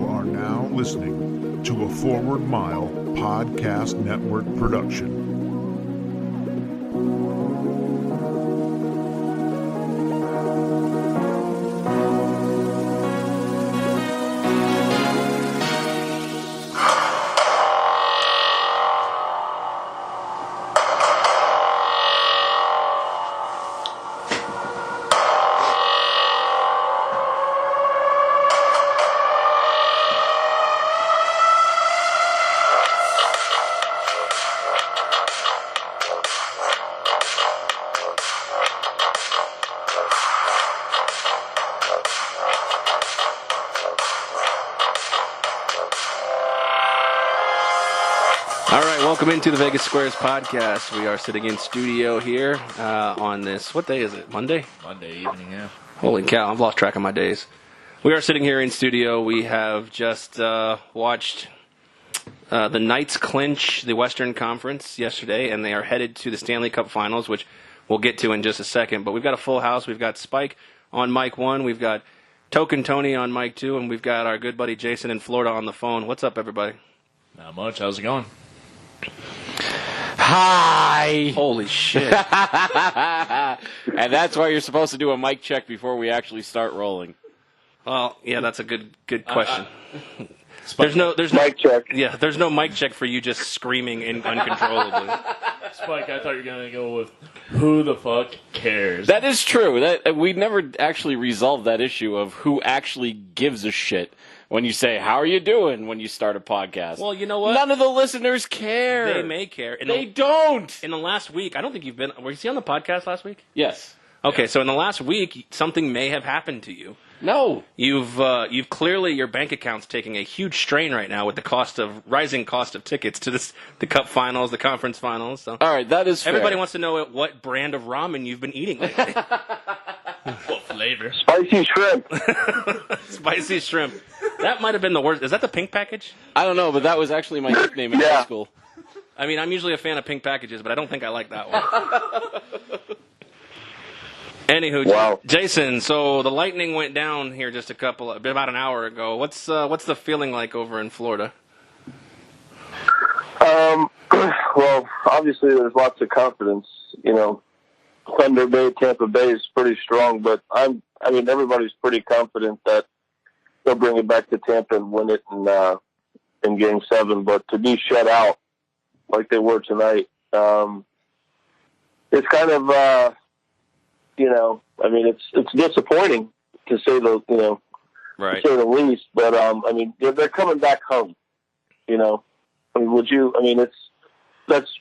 are now listening to a Forward Mile Podcast Network production. Welcome into the Vegas Squares podcast. We are sitting in studio here on this, what day is it? Monday? Monday evening, yeah. Holy cow, I've lost track of my days. We are sitting here in studio. We have just watched the Knights clinch the Western Conference yesterday, and they are headed to the Stanley Cup Finals, which we'll get to in just a second. But we've got a full house. We've got Spike on mic 1. We've got Token Tony on mic 2, and we've got our good buddy Jason in Florida on the phone. What's up, everybody? Not much. How's it going? Hi! Holy shit. And that's why you're supposed to do a mic check before we actually start rolling. Well, yeah, that's a good question. There's no mic check. Yeah, there's no mic check for you just screaming uncontrollably. Spike, I thought you were going to go with who the fuck cares? That is true. That we never actually resolved that issue of who actually gives a shit when you say, how are you doing, when you start a podcast. Well, you know what? None of the listeners care. They may care. They don't. In the last week, I don't think you've been... Were you on the podcast last week? Yes. Okay, so in the last week, something may have happened to you. No. You've clearly, your bank account's taking a huge strain right now with the rising cost of tickets to the Cup Finals, the Conference Finals. So. All right, that is fair. Everybody wants to know what brand of ramen you've been eating lately. What flavor? Spicy shrimp. Spicy shrimp. That might have been the worst. Is that the pink package? I don't know, but that was actually my nickname in high school. I mean, I'm usually a fan of pink packages, but I don't think I like that one. Anywho, wow. Jason, so the Lightning went down here just about an hour ago. What's the feeling like over in Florida? Well, obviously there's lots of confidence. You know, Thunder Bay, Tampa Bay is pretty strong, but everybody's pretty confident that they'll bring it back to Tampa and win it in Game 7. But to be shut out like they were tonight, it's kind of it's disappointing to say right. to say the least. But they're coming back home. You know, that's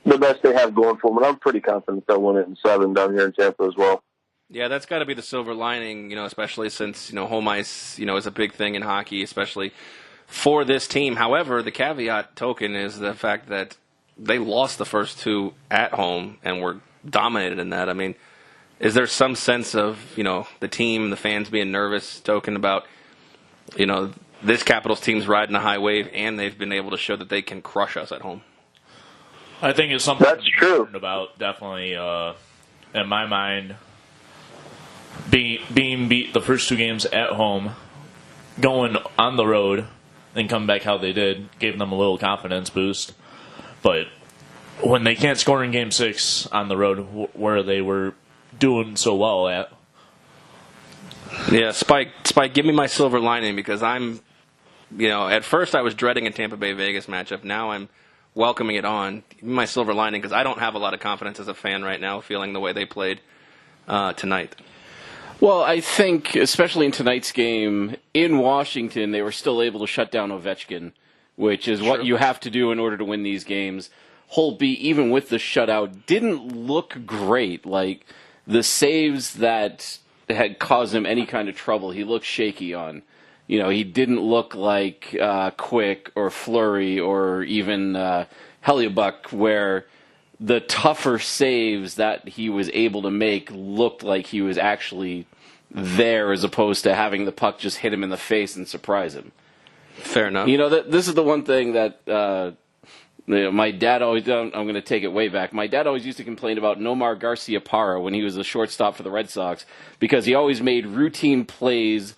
the best they have going for them. And I'm pretty confident they'll win it in 7 down here in Tampa as well. Yeah, that's got to be the silver lining, especially since, home ice, is a big thing in hockey, especially for this team. However, the caveat token is the fact that they lost the first 2 at home and were dominated in that. I mean, is there some sense of, the team, the fans being nervous, token about, this Capitals team's riding a high wave and they've been able to show that they can crush us at home? I think it's something that's true about, definitely, in my mind. Being beat the first 2 games at home, going on the road, and coming back how they did, gave them a little confidence boost. But when they can't score in Game 6 on the road, where they were doing so well at. Yeah, Spike, give me my silver lining, because I'm, at first I was dreading a Tampa Bay-Vegas matchup. Now I'm welcoming it on. Give me my silver lining, because I don't have a lot of confidence as a fan right now, feeling the way they played tonight. Well, I think, especially in tonight's game, in Washington, they were still able to shut down Ovechkin, which is what you have to do in order to win these games. Holtby, even with the shutout, didn't look great. Like, the saves that had caused him any kind of trouble, he looked shaky on. He didn't look like Quick or Fleury or even Hellebuyck, where the tougher saves that he was able to make looked like he was actually there, as opposed to having the puck just hit him in the face and surprise him. Fair enough. This is the one thing that my dad always, I'm going to take it way back. My dad always used to complain about Nomar Garciaparra when he was a shortstop for the Red Sox, because he always made routine plays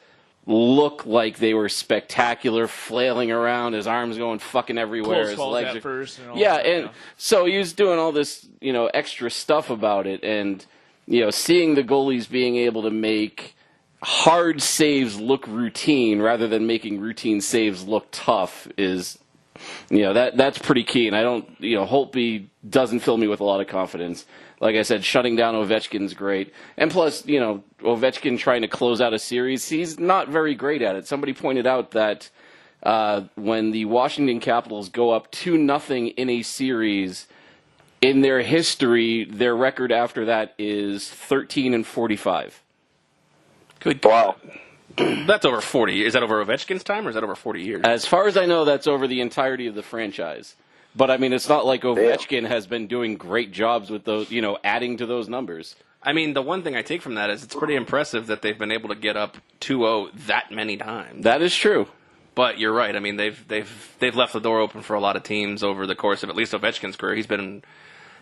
look like they were spectacular, flailing around, his arms going fucking everywhere, Close his calls legs at first. And all yeah, that, and so he was doing all this, extra stuff about it, and seeing the goalies being able to make hard saves look routine rather than making routine saves look tough is, that's pretty key. And I don't, Holtby doesn't fill me with a lot of confidence. Like I said, shutting down Ovechkin's great. And plus, Ovechkin trying to close out a series, he's not very great at it. Somebody pointed out that when the Washington Capitals go up 2-0 in a series, in their history, their record after that is 13-45. Good. Wow. That's over 40. Is that over Ovechkin's time, or is that over 40 years? As far as I know, that's over the entirety of the franchise. But, I mean, it's not like Ovechkin has been doing great jobs with those, adding to those numbers. I mean, the one thing I take from that is it's pretty impressive that they've been able to get up 2-0 that many times. That is true. But you're right. I mean, they've left the door open for a lot of teams over the course of at least Ovechkin's career. He's been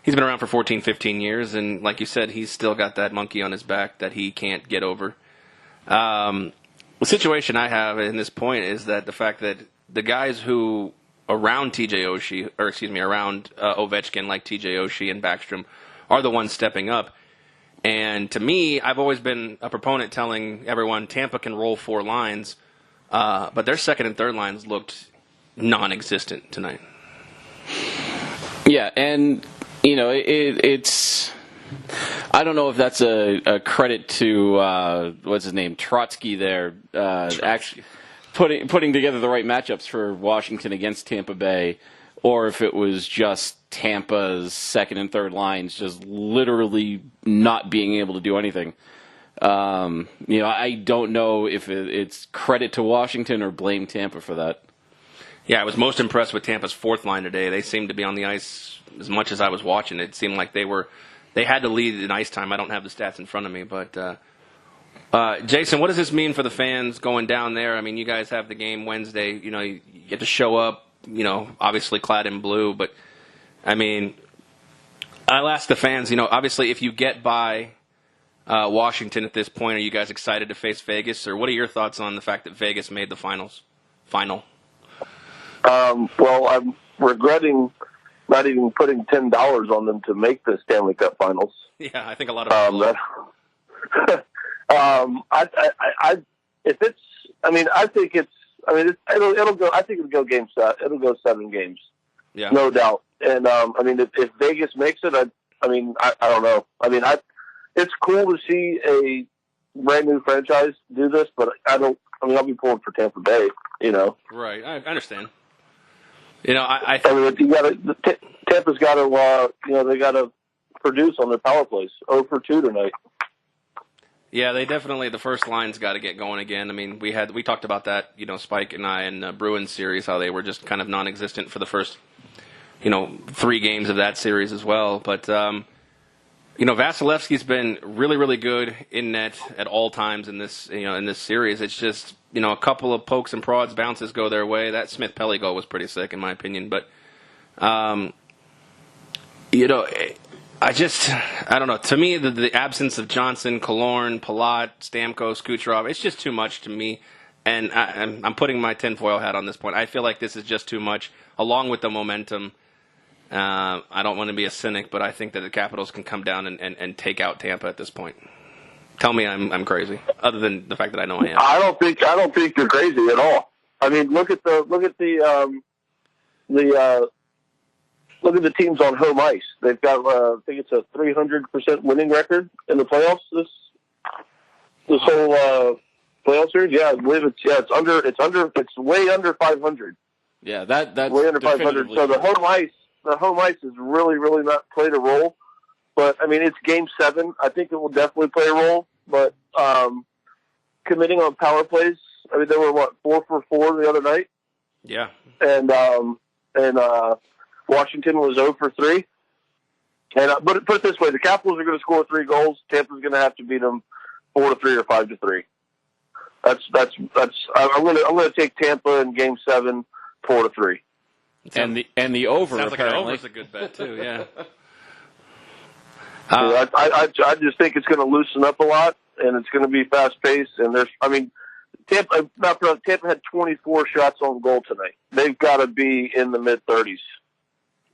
around for 14, 15 years, and like you said, he's still got that monkey on his back that he can't get over. The situation I have in this point is that the fact that the guys who around around Ovechkin, like TJ Oshie and Backstrom, are the ones stepping up. And to me, I've always been a proponent telling everyone Tampa can roll 4 lines, but their second and third lines looked non-existent tonight. Yeah, and, it's... I don't know if that's a credit to, what's his name, Trotsky there, actually putting together the right matchups for Washington against Tampa Bay, or if it was just Tampa's second and third lines just literally not being able to do anything. I don't know if it's credit to Washington or blame Tampa for that. Yeah, I was most impressed with Tampa's fourth line today. They seemed to be on the ice as much as I was watching. It seemed like they had to lead in ice time. I don't have the stats in front of me, but Jason, what does this mean for the fans going down there? I mean, you guys have the game Wednesday. You have to show up, obviously clad in blue. But, I mean, I'll ask the fans, obviously if you get by Washington at this point, are you guys excited to face Vegas? Or what are your thoughts on the fact that Vegas made the final? Well, I'm regretting not even putting $10 on them to make the Stanley Cup Finals. Yeah, I think a lot of people it'll go. I think it'll go game set. It'll go 7 games. Yeah, no doubt. And if Vegas makes it, I don't know. It's cool to see a brand new franchise do this, but I'll be pulling for Tampa Bay. Right. I understand. Tampa's got to. They got to produce on their power plays. 0 for 2 tonight. Yeah, they definitely, the first line's got to get going again. I mean, we talked about that, Spike and I in the Bruins series, how they were just kind of non-existent for the first, 3 games of that series as well. But, Vasilevsky's been really, really good in net at all times in this, in this series. It's just, a couple of pokes and prods, bounces go their way. That Smith-Pelly goal was pretty sick in my opinion. But, I don't know. To me, the absence of Johnson, Killorn, Palat, Stamkos, Kucherov, it's just too much to me. And I'm putting my tinfoil hat on this point. I feel like this is just too much, along with the momentum. I don't want to be a cynic, but I think that the Capitals can come down and take out Tampa at this point. Tell me I'm crazy, other than the fact that I know I am. I don't think you're crazy at all. I mean, look at the teams on home ice. They've got, I think it's a 300% winning record in the playoffs. This whole playoff series. Yeah, I believe it's way under 500. Yeah, that's way under 500. So the home ice has really, really not played a role. But I mean, it's game 7. I think it will definitely play a role. But committing on power plays. I mean, they were 4 for 4 the other night. Yeah. And Washington was 0 for 3. And but put it this way: the Capitals are going to score 3 goals. Tampa's going to have to beat them 4 to 3 or 5 to 3. That's. I'm going to take Tampa in Game 7, 4 to 3. And the over. Sounds apparently. like an over's a good bet too. Yeah. I just think it's going to loosen up a lot, and it's going to be fast paced. And the Tampa had 24 shots on goal tonight. They've got to be in the mid-30s.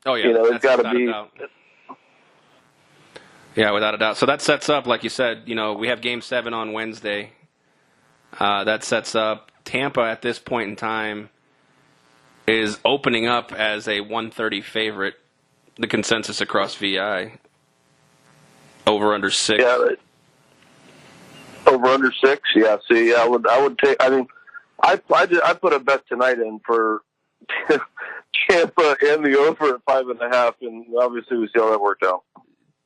Oh, yeah. They've got to be. Yeah, without a doubt. So that sets up, like you said, we have Game 7 on Wednesday. That sets up Tampa at this point in time is opening up as a 130 favorite, the consensus across VI. Over under 6. Yeah, over under 6. Yeah, see, I would take. I mean, I put a bet tonight in for Tampa and the over at 5.5, and obviously we see how that worked out.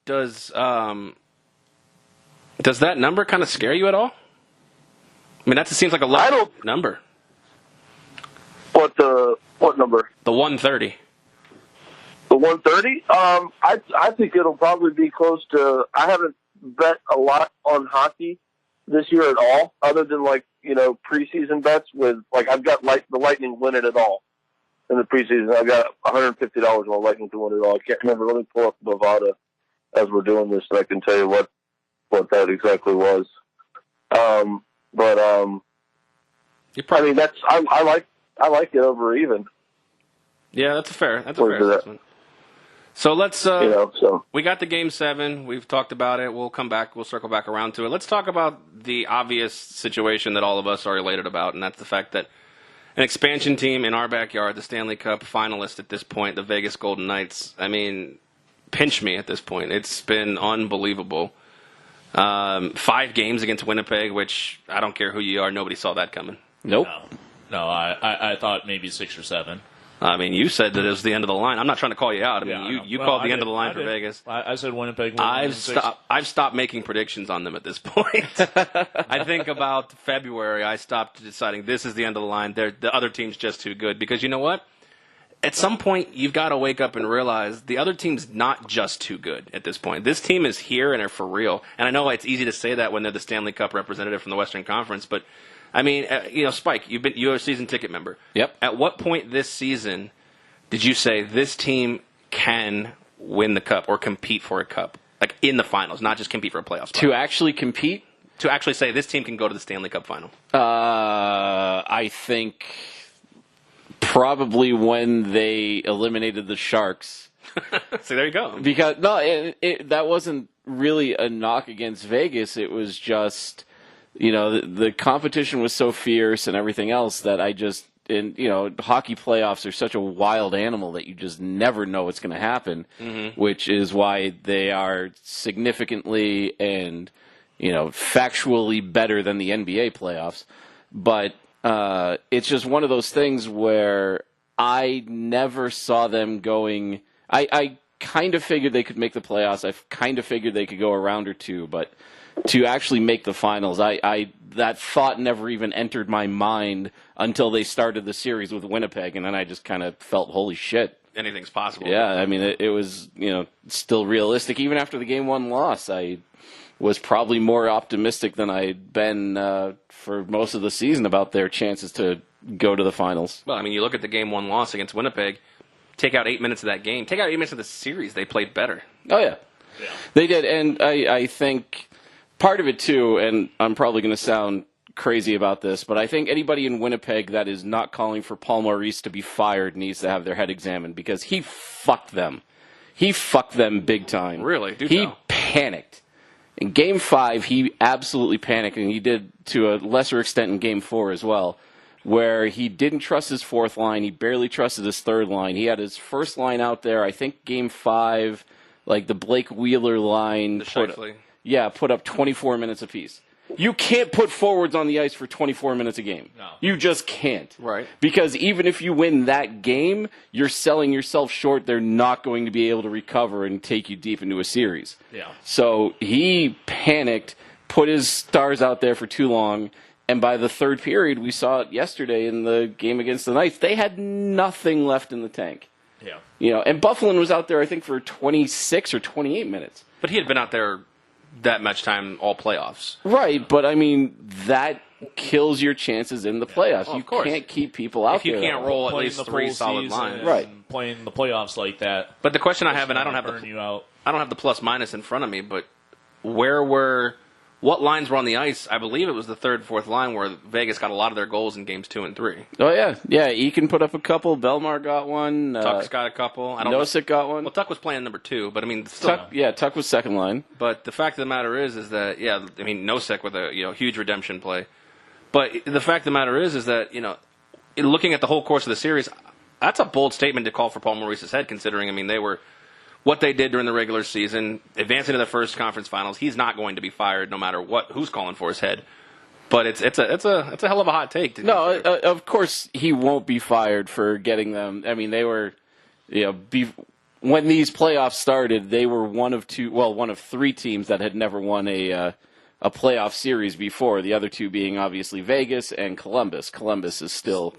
Does that number kind of scare you at all? I mean, that seems like a low number. What number? The 130. The 130? I think it'll probably be close to. I haven't bet a lot on hockey this year at all, other than preseason bets with I've got the Lightning win it at all in the preseason. I've got $150 on the Lightning to win it all. I can't remember. Let me pull up Bovada as we're doing this, and I can tell you what that exactly was. I like it over even. Yeah, that's a fair assessment. So let's, we got the Game 7. We've talked about it. We'll come back. We'll circle back around to it. Let's talk about the obvious situation that all of us are elated about, and that's the fact that an expansion team in our backyard, the Stanley Cup finalist at this point, the Vegas Golden Knights, I mean, pinch me at this point. It's been unbelievable. 5 games against Winnipeg, which I don't care who you are. Nobody saw that coming. Nope. No, I thought maybe 6 or 7. I mean, you said that it was the end of the line. I'm not trying to call you out. I mean, you called the end of the line for Vegas. I said Winnipeg. I've stopped making predictions on them at this point. I think about February, I stopped deciding this is the end of the line. The other team's just too good. Because you know what? At some point, you've got to wake up and realize the other team's not just too good at this point. This team is here and they're for real. And I know it's easy to say that when they're the Stanley Cup representative from the Western Conference, but I mean, Spike, you're a season ticket member. Yep. At what point this season did you say this team can win the cup or compete for a cup, like in the finals, not just compete for a playoff spot? To actually compete? To actually say this team can go to the Stanley Cup final. I think probably when they eliminated the Sharks. So there you go. Because that wasn't really a knock against Vegas. It was just, the competition was so fierce and everything else that hockey playoffs are such a wild animal that you just never know what's going to happen, which is why they are significantly and, factually better than the NBA playoffs. But it's just one of those things where I never saw them going. I kind of figured they could make the playoffs. I kind of figured they could go a round or two, but to actually make the finals, that thought never even entered my mind until they started the series with Winnipeg, and then I just kind of felt, holy shit. Anything's possible. Yeah, I mean, it was, still realistic. Even after the Game 1 loss, I was probably more optimistic than I'd been for most of the season about their chances to go to the finals. Well, I mean, you look at the Game 1 loss against Winnipeg, take out 8 minutes of that game, take out 8 minutes of the series, they played better. Oh, yeah. They did, and I think part of it, too, and I'm probably going to sound crazy about this, but I think anybody in Winnipeg that is not calling for Paul Maurice to be fired needs to have their head examined because he fucked them. He fucked them big time. Really? He panicked. In Game 5, he absolutely panicked, and he did to a lesser extent in Game 4 as well, where he didn't trust his fourth line. He barely trusted his third line. He had his first line out there, I think Game 5, like the Blake Wheeler line. Put up 24 minutes apiece. You can't put forwards on the ice for 24 minutes a game. No. You just can't. Right. Because even if you win that game, you're selling yourself short. They're not going to be able to recover and take you deep into a series. Yeah. So he panicked, put his stars out there for too long, and by the third period, we saw it yesterday in the game against the Knights, they had nothing left in the tank. Yeah. And Bufflin was out there, I think, for 26 or 28 minutes. But he had been out there that much time all playoffs. Right, but I mean, that kills your chances in the playoffs. Well, you can't keep people out there. If you can't roll at least 3 solid lines. Right. Playing the playoffs like that. But the question I have, and I don't have the plus minus in front of me, but where were what lines were on the ice, I believe it was the third, fourth line where Vegas got a lot of their goals in games 2 and 3. Oh, yeah. Yeah, Eakin put up a couple. Belmar got one. Tuck's got a couple. Nosek got one. Well, Tuck was playing number 2, but I mean, still. Tuck was second line. But the fact of the matter is that, I mean, Nosek with a huge redemption play. But the fact of the matter is that, looking at the whole course of the series, that's a bold statement to call for Paul Maurice's head, considering, I mean, they were what they did during the regular season, advancing to the first conference finals. He's not going to be fired no matter who's calling for his head. But it's a hell of a hot take. No, of course he won't be fired for getting them. I mean, they were, when these playoffs started, they were one of 3 teams that had never won a playoff series before. The other 2 being obviously Vegas and Columbus. Columbus is still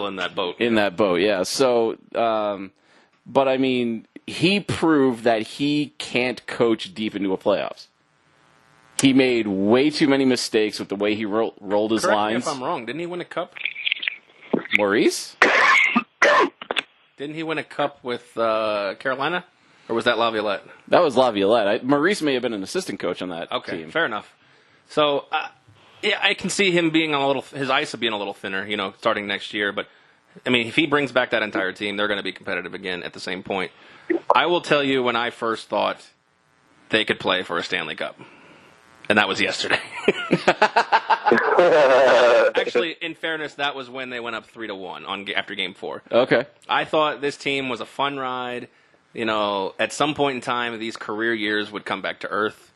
in that boat. In that boat, yeah. So, but I mean, he proved that he can't coach deep into a playoffs. He made way too many mistakes with the way he rolled his lines. Correct me if I'm wrong. Didn't he win a cup? Maurice? Didn't he win a cup with Carolina? Or was that Laviolette? That was Laviolette. Maurice may have been an assistant coach on that team. Okay, fair enough. So, I can see him being his ice being a little thinner, starting next year. But, I mean, if he brings back that entire team, they're going to be competitive again at the same point. I will tell you when I first thought they could play for a Stanley Cup. And that was yesterday. Actually, in fairness, that was when they went up 3-1 after Game 4. Okay. I thought this team was a fun ride. At some point in time, these career years would come back to earth.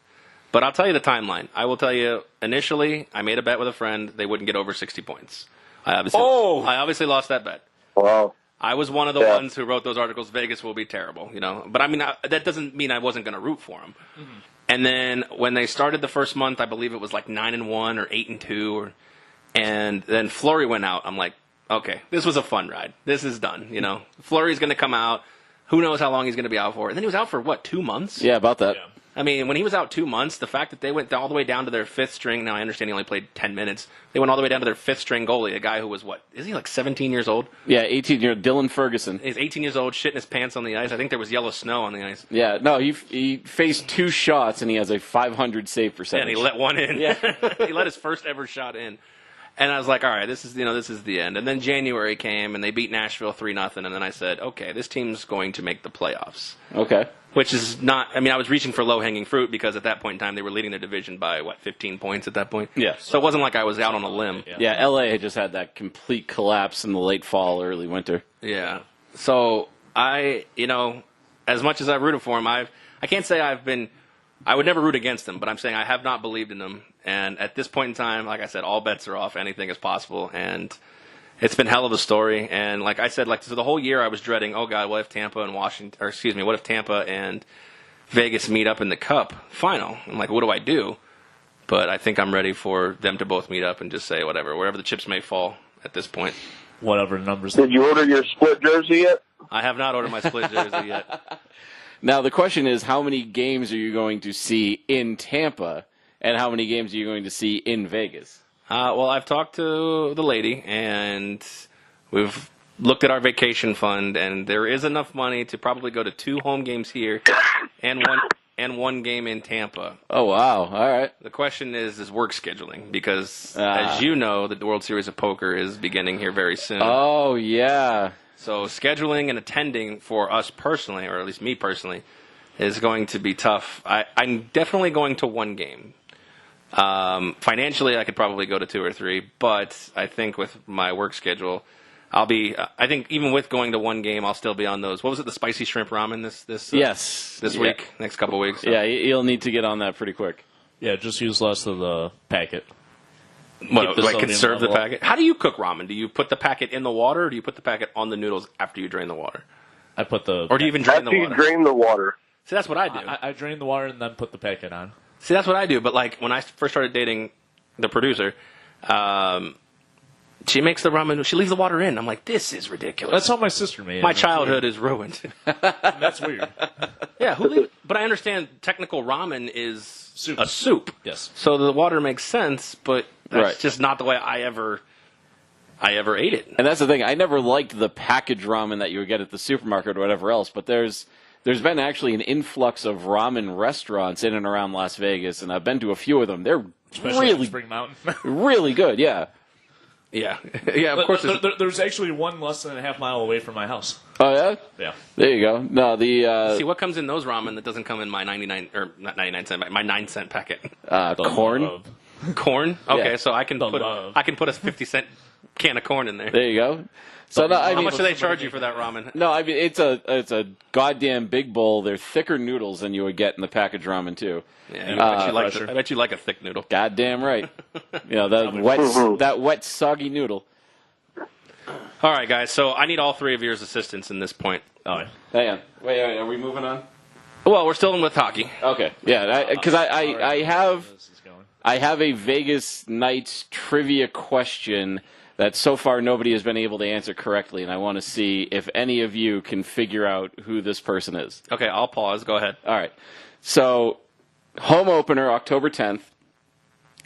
But I'll tell you the timeline. I will tell you, initially, I made a bet with a friend they wouldn't get over 60 points. I obviously lost that bet. Wow. I was one of the ones who wrote those articles, Vegas will be terrible, But, I mean, that doesn't mean I wasn't going to root for them. Mm-hmm. And then when they started the first month, I believe it was like 9-1 or 8-2. And then Fleury went out. I'm like, okay, this was a fun ride. This is done, Fleury's going to come out. Who knows how long he's going to be out for? And then he was out for, 2 months? Yeah, about that. Yeah. I mean, when he was out 2 months, the fact that they went all the way down to their 5th string, now I understand he only played 10 minutes, they went all the way down to their 5th string goalie, a guy who was, is he like 17 years old? Yeah, 18-year-old Dylan Ferguson. He's 18 years old, shitting his pants on the ice. I think there was yellow snow on the ice. Yeah, no, he faced 2 shots, and he has a 500 save percentage. And he let one in. Yeah. He let his first ever shot in. And I was like, all right, this is the end. And then January came, and they beat Nashville 3-0, and then I said, okay, this team's going to make the playoffs. Okay. Which is not, I mean, I was reaching for low-hanging fruit because at that point in time they were leading their division by, 15 points at that point? Yeah. So it wasn't like I was out on a limb. Yeah, L.A. had just had that complete collapse in the late fall, early winter. Yeah. So I, as much as I've rooted for him, I can't say I would never root against them, but I'm saying I have not believed in them. And at this point in time, like I said, all bets are off. Anything is possible. And it's been hell of a story. And like I said, so the whole year I was dreading, oh God, what if Tampa and Vegas meet up in the Cup final? I'm like, what do I do? But I think I'm ready for them to both meet up and just say wherever the chips may fall at this point. Whatever numbers. Did you order your split jersey yet? I have not ordered my split jersey yet. Now the question is, how many games are you going to see in Tampa, and how many games are you going to see in Vegas? Well, I've talked to the lady, and we've looked at our vacation fund, and there is enough money to probably go to 2 home games here and one game in Tampa. Oh, wow. All right. The question is work scheduling, because as you know, the World Series of Poker is beginning here very soon. Oh, yeah. So scheduling and attending for us personally, or at least me personally, is going to be tough. I'm definitely going to 1 game. Financially, I could probably go to 2 or 3, but I think with my work schedule, I think even with going to 1 game, I'll still be on those. What was it, the spicy shrimp ramen this week, next couple weeks? So. Yeah, you'll need to get on that pretty quick. Yeah, just use less of the packet. Conserve the packet? How do you cook ramen? Do you put the packet in the water, or do you put the packet on the noodles after you drain the water? I put the... Or do you even drain the water? After you drain the water. See, that's what I do. I drain the water and then put the packet on. See, that's what I do. But like when I first started dating the producer, she makes the ramen. She leaves the water in. I'm like, this is ridiculous. That's how my sister made it. My childhood is ruined. That's weird. Yeah, but I understand technical ramen is a soup. Yes. So the water makes sense, but that's just not the way I ever ate it. And that's the thing. I never liked the packaged ramen that you would get at the supermarket or whatever else, but there's there's been actually an influx of ramen restaurants in and around Las Vegas, and I've been to a few of them. They're Especially really, Spring Mountain. really good, yeah. Yeah, yeah. Of course, there's actually one less than a half mile away from my house. Oh, yeah? Yeah. There you go. No, see what comes in those ramen that doesn't come in my 99 or not 99 cent, my 9-cent packet. corn. Love. Corn. Okay, Yeah. so I can put a 50-cent can of corn in there. There you go. So no, How much do they charge you for that ramen? No, I mean it's a goddamn big bowl. They're thicker noodles than you would get in the package ramen too. Yeah, I bet you like a thick noodle. Goddamn right. That wet soggy noodle. All right, guys. So I need all three of your assistance in this point. Oh, yeah. Hang on. Wait, are we moving on? Well, we're still in with hockey. Okay. Yeah, because I have a Vegas Knights trivia question that so far nobody has been able to answer correctly, and I want to see if any of you can figure out who this person is. Okay, I'll pause. Go ahead. All right. So, home opener, October 10th.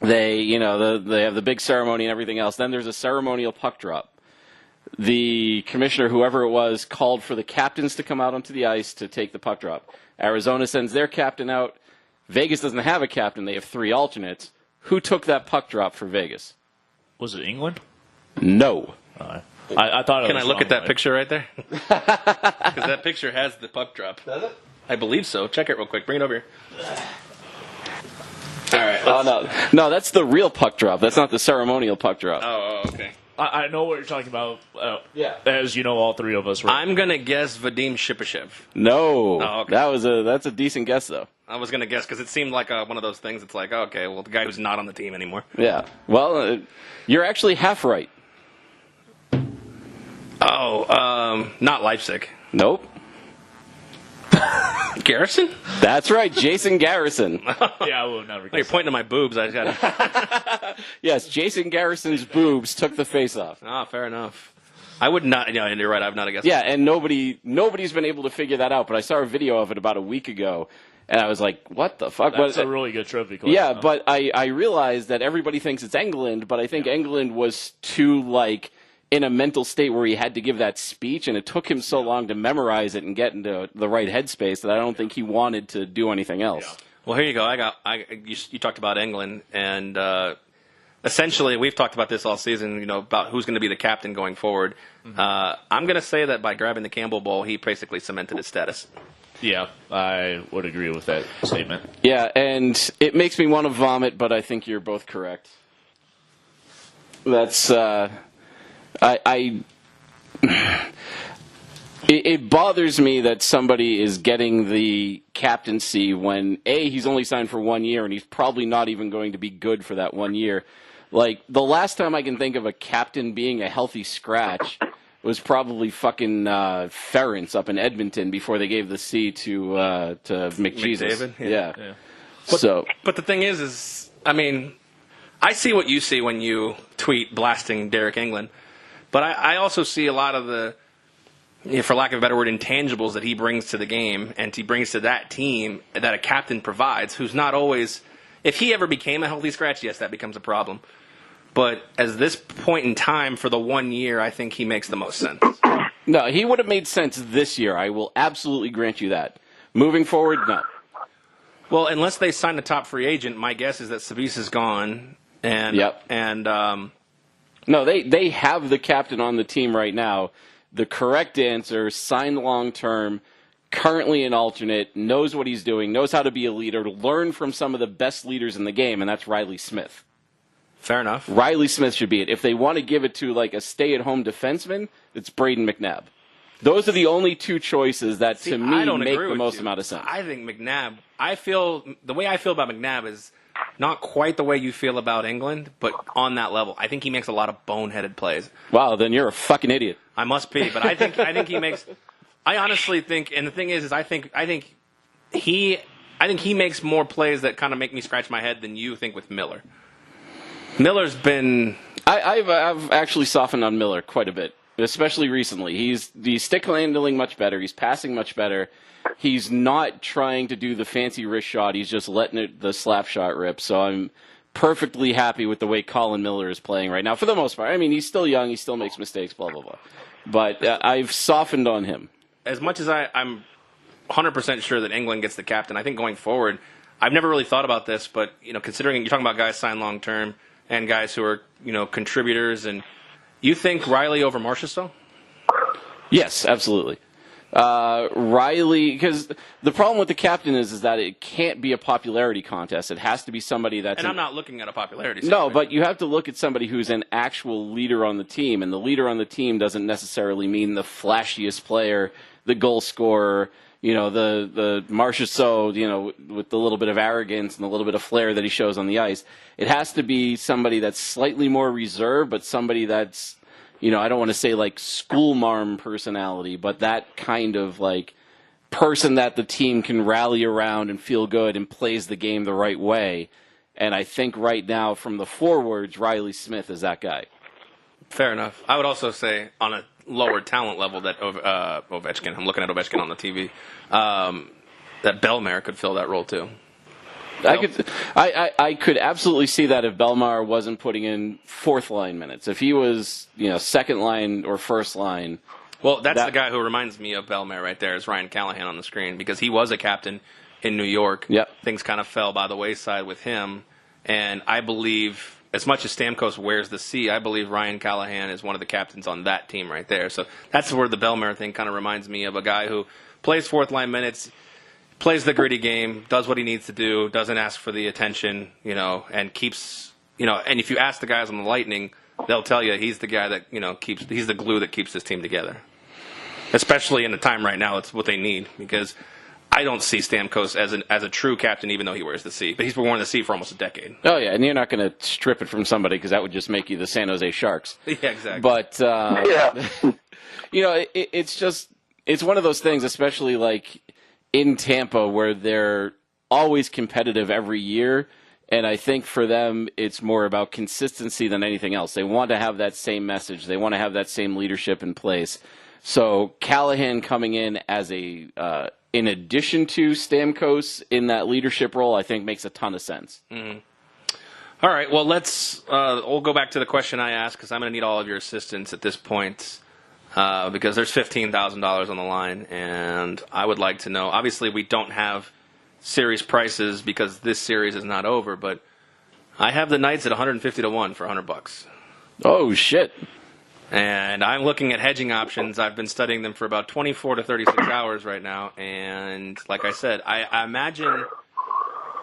They have the big ceremony and everything else. Then there's a ceremonial puck drop. The commissioner, whoever it was, called for the captains to come out onto the ice to take the puck drop. Arizona sends their captain out. Vegas doesn't have a captain. They have 3 alternates. Who took that puck drop for Vegas? Was it England? No. I thought it Can was I look at that wrong, picture right there? Because that picture has the puck drop. Does it? I believe so. Check it real quick. Bring it over here. All right. No, that's the real puck drop. That's not the ceremonial puck drop. Oh, okay. I know what you're talking about. Yeah. As you know, all three of us were. I'm gonna guess Vadim Shipachyov. No. Oh, okay. That's a decent guess though. I was gonna guess because it seemed like one of those things. It's like, okay, well, the guy who's not on the team anymore. Yeah. Well, you're actually half right. Oh, not Leipzig. Nope. Garrison? That's right, Jason Garrison. Yeah, I will never. Oh, you're pointing to my boobs. I just got. Yes, Jason Garrison's boobs took the face off. Ah, fair enough. I would not. Yeah, you're right. I've not a guess. Yeah, and nobody's been able to figure that out. But I saw a video of it about a week ago, and I was like, "What the fuck?" That's a really good trivia question. Yeah, but I realized that everybody thinks it's England, but I think England was too in a mental state where he had to give that speech, and it took him so long to memorize it and get into the right headspace that I don't think he wanted to do anything else. Yeah. Well, here you go. You talked about England, and essentially we've talked about this all season. About who's going to be the captain going forward. Mm-hmm. I'm going to say that by grabbing the Campbell Bowl, he basically cemented his status. Yeah, I would agree with that statement. Yeah, and it makes me want to vomit, but I think you're both correct. That's It bothers me that somebody is getting the captaincy when he's only signed for 1 year and he's probably not even going to be good for that 1 year. Like the last time I can think of a captain being a healthy scratch was probably fucking Ferentz up in Edmonton before they gave the C to McJesus. McDavid? Yeah. But the thing is I mean, I see what you see when you tweet blasting Derek England. But I also see a lot of the, for lack of a better word, intangibles that he brings to the game and he brings to that team that a captain provides, who's not always, if he ever became a healthy scratch, yes, that becomes a problem. But as this point in time for the 1 year, I think he makes the most sense. No, he would have made sense this year. I will absolutely grant you that. Moving forward, no. Well, unless they sign a top free agent, my guess is that Sabis is gone. No, they have the captain on the team right now. The correct answer, signed long-term, currently an alternate, knows what he's doing, knows how to be a leader, learn from some of the best leaders in the game, and that's Riley Smith. Fair enough. Riley Smith should be it. If they want to give it to a stay-at-home defenseman, it's Braden McNabb. Those are the only two choices that, to me, make the most amount of sense. I think McNabb, the way I feel about McNabb is not quite the way you feel about England, but on that level. I think he makes a lot of boneheaded plays. Wow, then you're a fucking idiot. I must be, but I think he makes. I honestly think, and the thing is I think he makes more plays that kind of make me scratch my head than you think with Miller. Miller's been. I've actually softened on Miller quite a bit, especially recently. He's stick handling much better. He's passing much better. He's not trying to do the fancy wrist shot. He's just letting the slap shot rip. So I'm perfectly happy with the way Colin Miller is playing right now, for the most part. I mean, he's still young. He still makes mistakes, blah, blah, blah. But I've softened on him. As much as I'm 100% sure that England gets the captain. I think going forward, I've never really thought about this, but considering you're talking about guys signed long term and guys who are contributors, and you think Riley over Marchessault? Yes, absolutely. Riley, because the problem with the captain is that it can't be a popularity contest. It has to be somebody that's... And I'm not looking at a popularity situation. No, but you have to look at somebody who's an actual leader on the team, and the leader on the team doesn't necessarily mean the flashiest player, the goal scorer, the Marchessault, with the little bit of arrogance and a little bit of flair that he shows on the ice. It has to be somebody that's slightly more reserved, but somebody that's, I don't want to say like schoolmarm personality, but that kind of like person that the team can rally around and feel good and plays the game the right way. And I think right now from the forwards, Riley Smith is that guy. Fair enough. I would also say on a lower talent level that Ovechkin, I'm looking at Ovechkin on the TV, that Bellemare could fill that role too. I could absolutely see that if Bellemare wasn't putting in fourth line minutes. If he was, second line or first line. Well, that's the guy who reminds me of Bellemare right there, is Ryan Callahan on the screen, because he was a captain in New York. Yep. Things kind of fell by the wayside with him, and I believe, as much as Stamkos wears the C, I believe Ryan Callahan is one of the captains on that team right there. So that's where the Bellemare thing kind of reminds me of a guy who plays fourth line minutes, plays the gritty game, does what he needs to do, doesn't ask for the attention, and keeps, and if you ask the guys on the Lightning, they'll tell you he's the guy that, he's the glue that keeps this team together. Especially in the time right now, it's what they need, because I don't see Stamkos as a true captain, even though he wears the C. But he's been wearing the C for almost a decade. Oh, yeah, and you're not going to strip it from somebody, because that would just make you the San Jose Sharks. Yeah, exactly. But, it's one of those things, especially like in Tampa, where they're always competitive every year. And I think for them, it's more about consistency than anything else. They want to have that same message. They want to have that same leadership in place. So Callahan coming in as in addition to Stamkos in that leadership role, I think makes a ton of sense. Mm-hmm. All right. Well, we'll go back to the question I asked, because I'm going to need all of your assistance at this point. Because there's $15,000 on the line, and I would like to know. Obviously, we don't have series prices because this series is not over, but I have the Knights at 150-1 for $100. Oh shit! And I'm looking at hedging options. I've been studying them for about 24 to 36 hours right now, and like I said, I imagine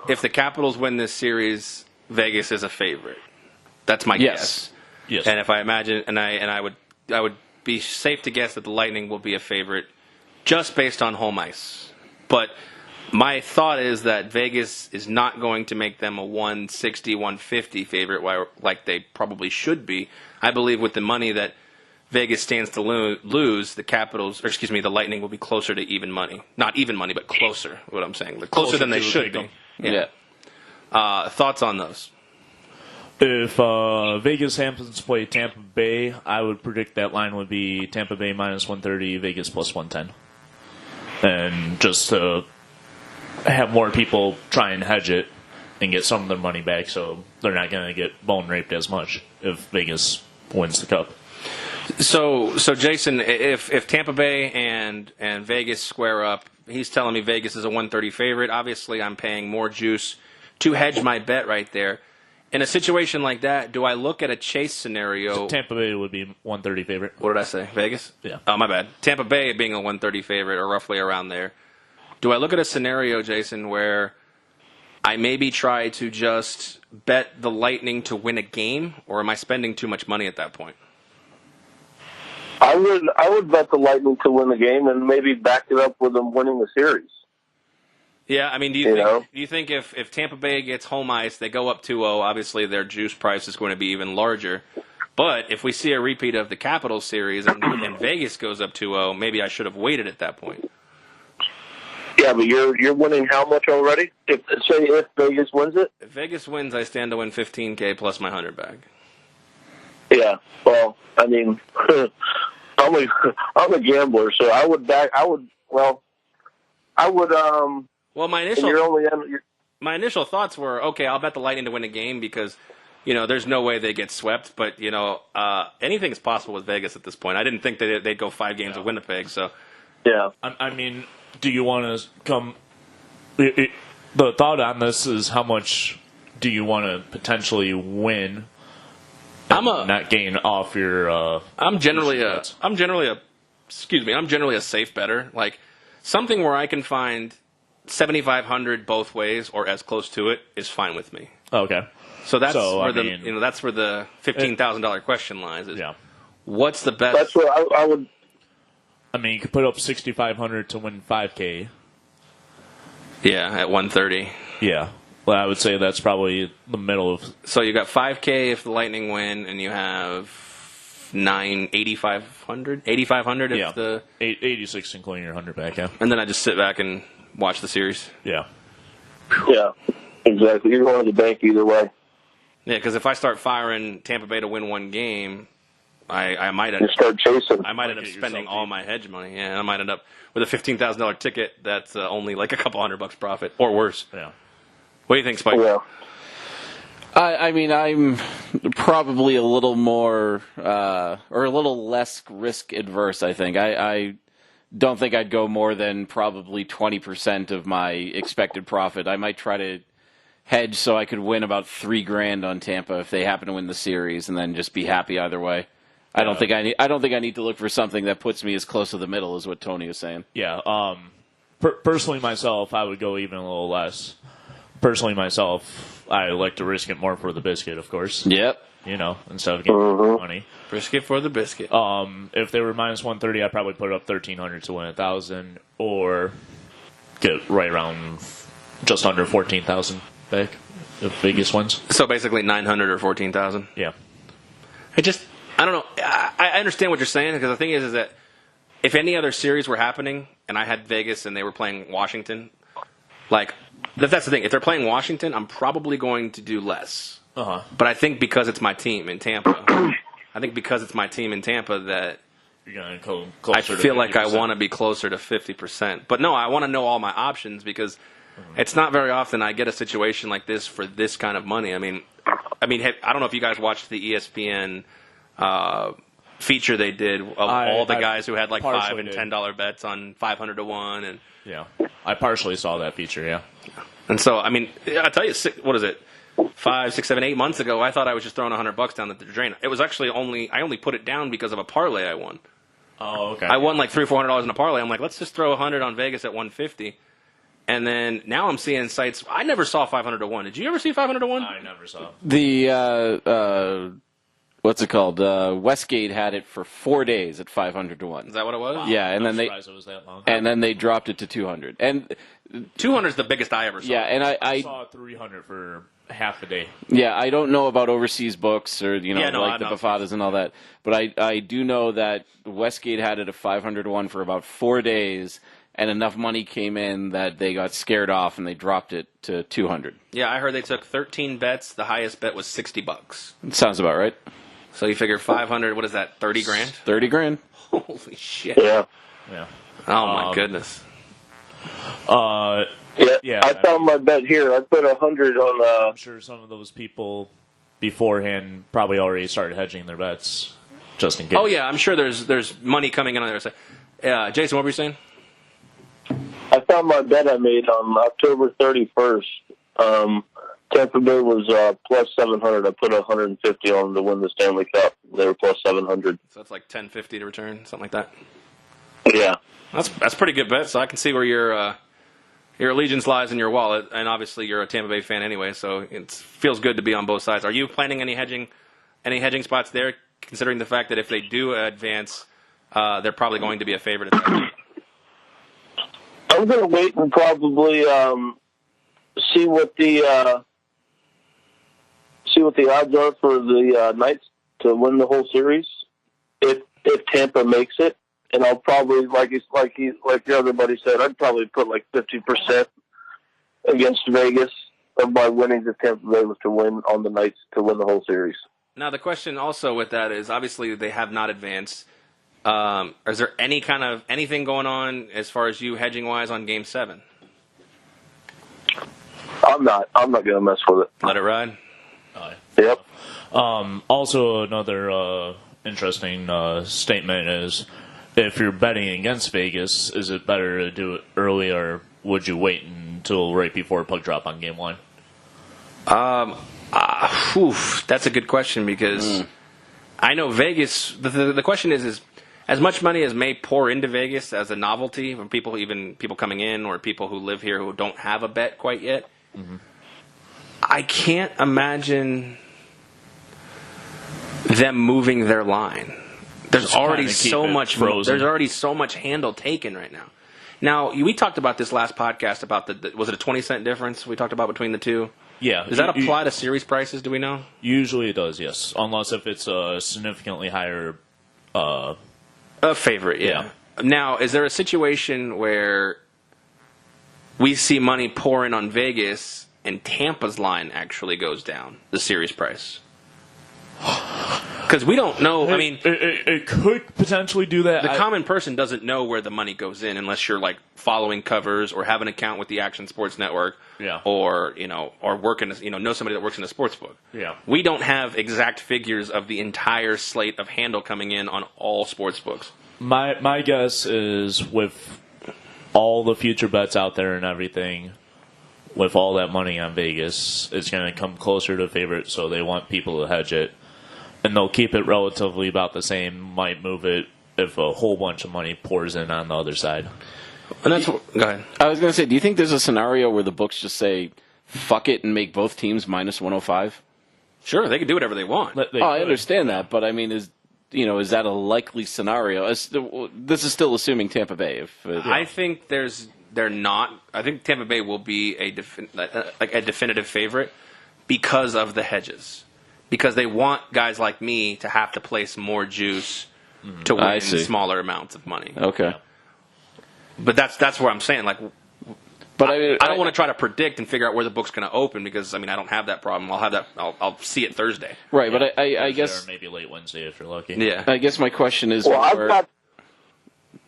if the Capitals win this series, Vegas is a favorite. That's my guess. Yes. And if I imagine, and I would be safe to guess that the Lightning will be a favorite just based on home ice. But my thought is that Vegas is not going to make them a 160, 150 favorite like they probably should be. I believe with the money that Vegas stands to lose, the Lightning will be closer to even money. Not even money, but closer, what I'm saying. Closer than they should be. Yeah. Thoughts on those? If Vegas happens to play Tampa Bay, I would predict that line would be Tampa Bay minus 130, Vegas plus 110. And just to have more people try and hedge it and get some of their money back, so they're not going to get bone raped as much if Vegas wins the cup. So Jason, if Tampa Bay and Vegas square up, he's telling me Vegas is a 130 favorite. Obviously, I'm paying more juice to hedge my bet right there. In a situation like that, do I look at a chase scenario? So Tampa Bay would be 130 favorite. What did I say? Vegas? Yeah. Oh, my bad. Tampa Bay being a 130 favorite, or roughly around there. Do I look at a scenario, Jason, where I maybe try to just bet the Lightning to win a game, or am I spending too much money at that point? I would bet the Lightning to win the game and maybe back it up with them winning the series. Yeah, I mean, do you think if Tampa Bay gets home ice, they go up 2-0, obviously their juice price is going to be even larger. But if we see a repeat of the Capitals series and Vegas goes up 2-0, maybe I should have waited at that point. Yeah, but you're winning how much already? If Vegas wins it? If Vegas wins, I stand to win $15K plus my 100 bag. Yeah, well, I mean, I'm a gambler, so I would. Well, my initial thoughts were, okay, I'll bet the Lightning to win a game because, there's no way they get swept. But, anything is possible with Vegas at this point. I didn't think that they'd go 5 games with Winnipeg. So, yeah. I mean, do you want to come? The thought on this is how much do you want to potentially win? Not gain off your. I'm generally a safe bettor. Like something where I can find 7,500 both ways or as close to it is fine with me. Okay. So that's that's where the $15,000 question lies. Is what's the best? That's where I would. I mean, you could put up 6,500 to win 5K. Yeah, at 130. Yeah. Well, I would say that's probably the middle of. So you got 5K if the Lightning win, and you have 8,500 if the 86 including your 100 back. Yeah. And then I just sit back and watch the series. Yeah. Yeah, exactly. You're going to the bank either way. Yeah, because if I start firing Tampa Bay to win one game, I might You start chasing. I might end up spending all my hedge money. Yeah, I might end up with a $15,000 ticket that's only like a couple $100 profit or worse. Yeah. What do you think, Spike? Yeah. I mean, I'm probably a little more or a little less risk adverse. I think I don't think I'd go more than probably 20% of my expected profit. I might try to hedge so I could win about $3,000 on Tampa if they happen to win the series, and then just be happy either way. I don't think I need to look for something that puts me as close to the middle as what Tony is saying. Yeah. Personally, myself, I would go even a little less. Personally, myself, I like to risk it more for the biscuit, of course. Yep. Instead of getting money. Brisket for the biscuit. If they were minus 130, I'd probably put up 1,300 to win 1,000, or get right around just under 14,000 back if Vegas wins. So basically 900 or 14,000. Yeah. I don't know. I understand what you're saying, because the thing is that if any other series were happening and I had Vegas and they were playing Washington, like that's the thing. If they're playing Washington, I'm probably going to do less. Uh-huh. But I think because it's my team in Tampa, that you're gonna go closer I to feel like 50%. I want to be closer to 50%. But no, I want to know all my options, because it's not very often I get a situation like this for this kind of money. I mean, I don't know if you guys watched the ESPN feature they did of all the guys who had like $5 and $10 bets on 500 to 1, and yeah, I partially saw that feature. Yeah, and so I mean, I tell you, what is it? 5, 6, 7, 8 months ago, I thought I was just throwing $100 down the drain. It was actually I only put it down because of a parlay I won. Oh, okay. I won like $300 or $400 in a parlay. I'm like, let's just throw 100 on Vegas at 150. And then now I'm seeing sites. I never saw 500 to 1. Did you ever see 500 to 1? I never saw. The what's it called? Westgate had it for 4 days at 500 to 1. Is that what it was? Wow. Yeah, and I'm then surprised it was that long. and then they dropped it to 200. And 200 is the biggest I ever saw. yeah, and I saw 300 for half a day. Yeah, I don't know about overseas books or the I know. Bufadas and all that, but I do know that Westgate had it at 500 to 1 for about 4 days, and enough money came in that they got scared off and they dropped it to 200. Yeah, I heard they took 13 bets. The highest bet was $60. Sounds about right. So you figure 500. What is that? 30 grand? 30 grand. Holy shit! Yeah. Yeah. Oh my goodness. Yeah. I found my bet here. I put 100 on. I'm sure some of those people beforehand probably already started hedging their bets just in case. Oh yeah, I'm sure there's money coming in on the other side. Jason, what were you saying? I found my bet I made on October 31st. Tampa Bay was plus 700. I put 150 on them to win the Stanley Cup. They were plus 700. So that's like 1050 to return, something like that. Yeah. That's pretty good bet. So I can see where your allegiance lies in your wallet, and obviously you're a Tampa Bay fan anyway, so it feels good to be on both sides. Are you planning any hedging spots there, considering the fact that if they do advance, they're probably going to be a favorite at that point? I'm going to wait and probably see what the odds are for the Knights to win the whole series. If Tampa makes it, and I'll probably like the other buddy said, I'd probably put like 50% against Vegas of my winnings if Tampa Bay was to win on the Knights to win the whole series. Now the question also with that is obviously they have not advanced. Is there anything going on as far as you hedging wise on Game 7? I'm not going to mess with it. Let it ride. Yep. Also, another interesting statement is if you're betting against Vegas, is it better to do it early, or would you wait until right before puck drop on game one? That's a good question because I know Vegas. The question is as much money as may pour into Vegas as a novelty from people, even people coming in or people who live here who don't have a bet quite yet. Mm-hmm. I can't imagine them moving their line. There's already so much frozen. There's already so much handle taken right now. Now, we talked about this last podcast about was it a 20-cent difference we talked about between the two? Yeah. Does that apply to series prices, do we know? Usually it does, yes. Unless if it's a significantly higher a favorite, yeah. Now, is there a situation where we see money pour in on Vegas and Tampa's line actually goes down, the series price? Because we don't know. I mean, it could potentially do that. The common person doesn't know where the money goes in unless you're like following covers or have an account with the Action Sports Network, or or working, know somebody that works in a sports book. Yeah, we don't have exact figures of the entire slate of handle coming in on all sports books. My guess is with all the future bets out there and everything, with all that money on Vegas, it's going to come closer to favorite, so they want people to hedge it. And they'll keep it relatively about the same, might move it if a whole bunch of money pours in on the other side. And go ahead. I was going to say, do you think there's a scenario where the books just say, fuck it, and make both teams minus 105? Sure, they can do whatever they want. I understand that, but I mean, is that a likely scenario? This is still assuming Tampa Bay. I think they're not. I think Tampa Bay will be a definitive favorite because of the hedges. Because they want guys like me to have to place more juice to win smaller amounts of money. Okay. But that's where I'm saying, like, but I don't want to try to predict and figure out where the book's going to open because, I mean, I don't have that problem. I'll see it Thursday. Right, but I guess... Or maybe late Wednesday if you're lucky. Yeah. I guess my question is... Well, I've got...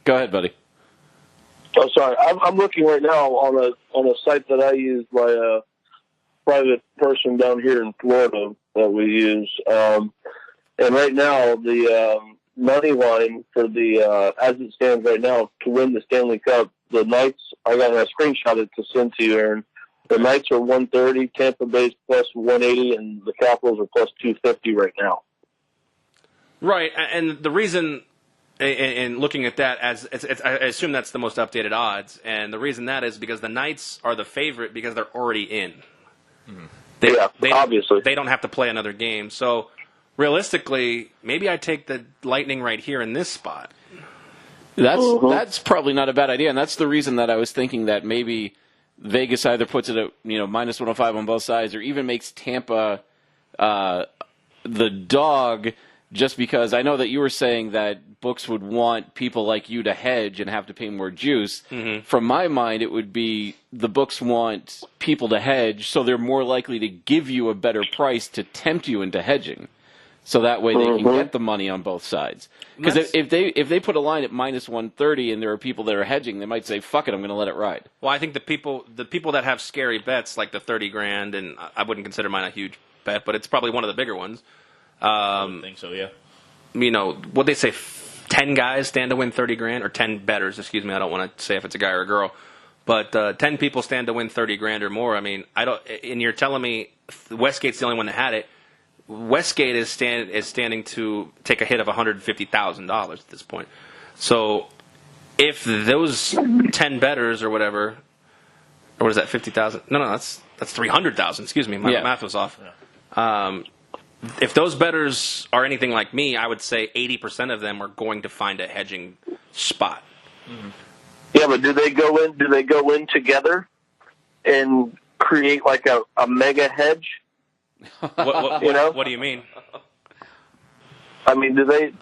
Go ahead, buddy. Oh, sorry. I'm looking right now on a site that I use by a private person down here in Florida that we use. And right now, the money line for the, as it stands right now, to win the Stanley Cup, the Knights, I got a screenshot it to send to you, Aaron. The Knights are 130, Tampa Bay's plus 180, and the Capitals are plus 250 right now. Right, and the reason, in looking at that, I assume that's the most updated odds, and the reason that is because the Knights are the favorite because they're already in. Mm-hmm. Obviously. They don't have to play another game. So, realistically, maybe I take the Lightning right here in this spot. That's probably not a bad idea, and that's the reason that I was thinking that maybe Vegas either puts it at minus 105 on both sides, or even makes Tampa the dog. Just because I know that you were saying that books would want people like you to hedge and have to pay more juice. Mm-hmm. From my mind, it would be the books want people to hedge, so they're more likely to give you a better price to tempt you into hedging. So that way they can get the money on both sides. Because if they put a line at minus 130 and there are people that are hedging, they might say, fuck it, I'm going to let it ride. Well, I think the people that have scary bets, like the 30 grand, and I wouldn't consider mine a huge bet, but it's probably one of the bigger ones. I would think so, yeah. What they say, 10 guys stand to win 30 grand, or 10 bettors, excuse me. I don't want to say if it's a guy or a girl, but 10 people stand to win 30 grand or more. I mean, and you're telling me Westgate's the only one that had it. Westgate is standing to take a hit of $150,000 at this point. So if those 10 bettors or whatever, or what is that, 50,000? No, that's 300,000. Excuse me, my math was off. Yeah. If those bettors are anything like me, I would say 80% of them are going to find a hedging spot. Mm-hmm. Yeah, but do they go in together and create like a mega hedge? What do you mean? I mean, do they?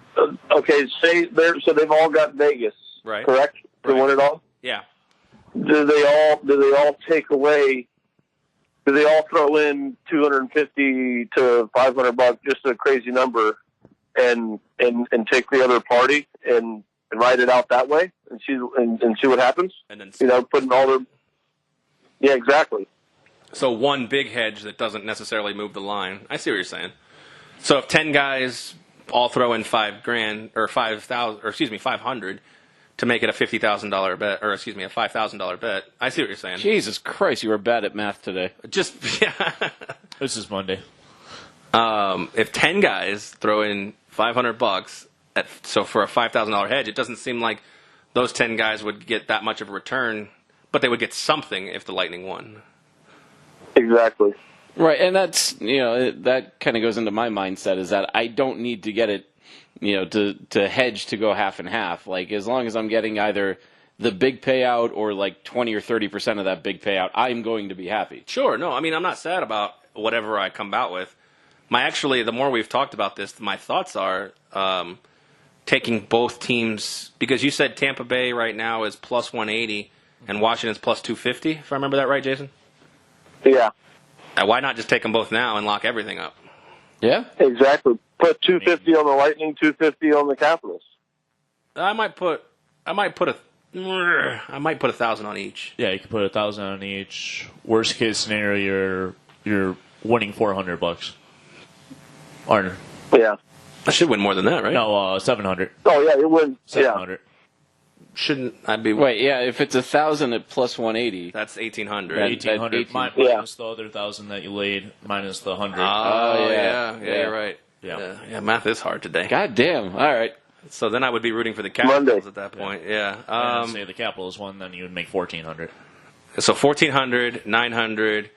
Okay, so they've all got Vegas, right? Correct to win it all. Yeah. Do they all take away? Do they all throw in $250 to $500, just a crazy number, and take the other party and ride it out that way and see what happens? And then putting all their exactly. So one big hedge that doesn't necessarily move the line. I see what you're saying. So if 10 guys all throw in $5,000 or 5,000, or excuse me, 500 to make it a $50,000 bet, or excuse me, a $5,000 bet. I see what you're saying. Jesus Christ, you were bad at math today. Just yeah. This is Monday. If 10 guys throw in $500, so for a $5,000 hedge, it doesn't seem like those 10 guys would get that much of a return, but they would get something if the Lightning won. Exactly. Right, and that's, that kind of goes into my mindset is that I don't need to get it, to hedge to go half and half. Like, as long as I'm getting either the big payout or like 20 or 30% of that big payout, I'm going to be happy. Sure, no, I mean, I'm not sad about whatever I come out with. The more we've talked about this, my thoughts are taking both teams, because you said Tampa Bay right now is plus 180 and Washington's plus 250, if I remember that right, Jason? Yeah. Why not just take them both now and lock everything up? Yeah? Exactly. Put 250 on the Lightning, 250 on the Capitals. I might put 1,000 on each. Yeah, you can put 1,000 on each. Worst case scenario, you're winning $400. Or Yeah. I should win more than that, right? no, 700. Oh, yeah, it would. 700. Shouldn't I be? Wait, yeah, if it's 1,000 at plus 180. That's 1,800. 1,800 minus the other 1,000 that you laid minus the 100. Oh, yeah. yeah, you're right. Yeah. Yeah, math is hard today. God damn. All right. So then I would be rooting for the Capitals Monday. at that point. Yeah. And say the Capitals won, then you would make 1,400. So 1,400, 900,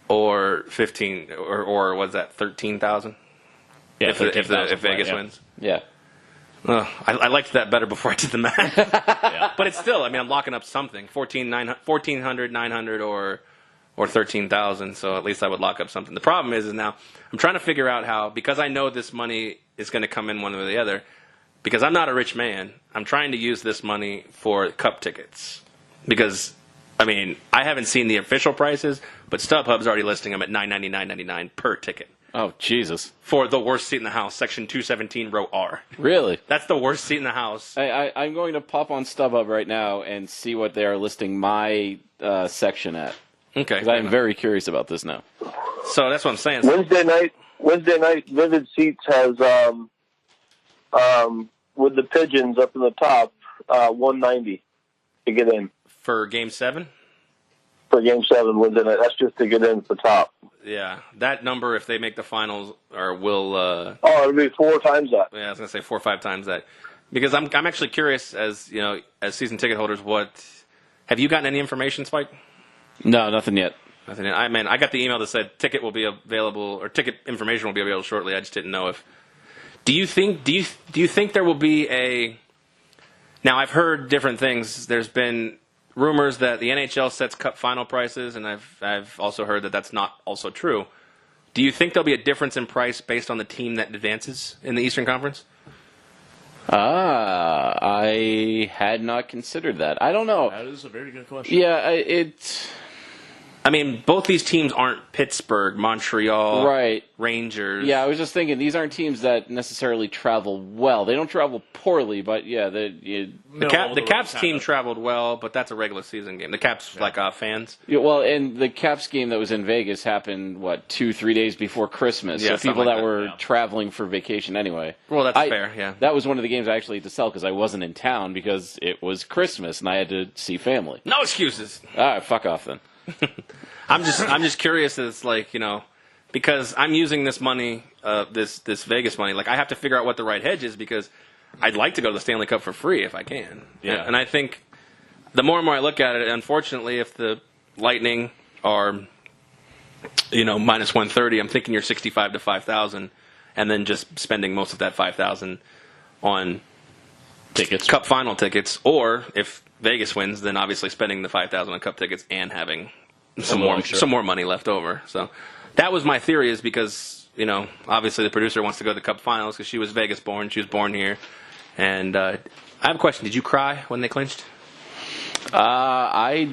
or 15, or what's that? 13,000. Yeah, If Vegas yeah. wins. Yeah. I liked that better before I did the math. Yeah. But it's still, I mean, I'm locking up something. 1,400, 900, or 13,000. So at least I would lock up something. The problem is now I'm trying to figure out how, because I know this money is going to come in one way or the other, because I'm not a rich man, I'm trying to use this money for cup tickets. Because, I mean, I haven't seen the official prices, but StubHub's already listing them at $9.99.99 per ticket. Oh, Jesus. For the worst seat in the house, section 217, row R. Really? That's the worst seat in the house. I'm going to pop on StubHub right now and see what they are listing my section at. Okay. Because I am very curious about this now. So that's what I'm saying. Wednesday night, Vivid Seats has, with the pigeons up in the top, 190 to get in. For Game 7? For Game 7 Wednesday night. That's just to get in at the top. Yeah. That number, if they make the finals, will... it'll be 4 times that. Yeah, I was going to say 4 or 5 times that. Because I'm actually curious, as season ticket holders, have you gotten any information, Spike? No, nothing yet. Nothing yet. I got the email that said ticket will be available, or ticket information will be available shortly. I just didn't know if... Do you think there will be a... Now, I've heard different things. There's been rumors that the NHL sets Cup Final prices, and I've also heard that that's not also true. Do you think there'll be a difference in price based on the team that advances in the Eastern Conference? I had not considered that. I don't know. That is a very good question. Yeah, I mean, both these teams aren't Pittsburgh, Montreal, right. Rangers. Yeah, I was just thinking these aren't teams that necessarily travel well. They don't travel poorly, but yeah, The Caps team traveled well, but that's a regular season game. The Caps fans. Yeah, well, and the Caps game that was in Vegas happened 2-3 days before Christmas. Yeah, so people like that were yeah. traveling for vacation anyway. Well, that's fair. Yeah, that was one of the games I actually had to sell because I wasn't in town because it was Christmas and I had to see family. No excuses. All right, fuck off then. I'm just curious. It's because I'm using this money, this Vegas money. Like I have to figure out what the right hedge is because I'd like to go to the Stanley Cup for free if I can. Yeah. And I think the more and more I look at it, unfortunately, if the Lightning are minus 130, I'm thinking you're 65 to 5,000, and then just spending most of that 5,000 on tickets, Cup Final tickets, or if Vegas wins, then obviously spending the 5,000 on Cup tickets and having some more money left over. So that was my theory, is because obviously the producer wants to go to the Cup Finals because she was Vegas born, she was born here. And I have a question: did you cry when they clinched? I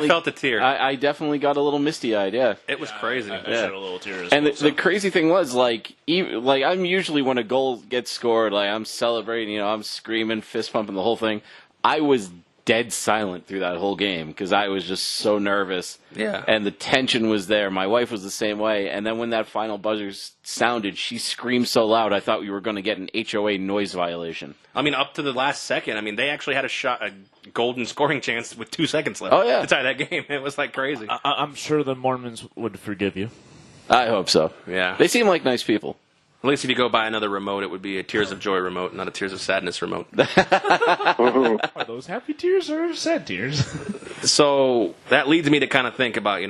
felt a tear. I definitely got a little misty-eyed. Yeah, it was crazy. I shed a little tear. And the crazy thing was, I'm usually when a goal gets scored, I'm celebrating, I'm screaming, fist pumping, the whole thing. I was dead silent through that whole game because I was just so nervous. Yeah. And the tension was there. My wife was the same way. And then when that final buzzer sounded, she screamed so loud I thought we were going to get an HOA noise violation. I mean, up to the last second. I mean, they actually had a golden scoring chance with 2 seconds left to tie that game. It was like crazy. I'm sure the Mormons would forgive you. I hope so. Yeah. They seem like nice people. At least if you go buy another remote, it would be a Tears of Joy remote, not a Tears of Sadness remote. Are those happy tears or sad tears? So that leads me to kind of think about,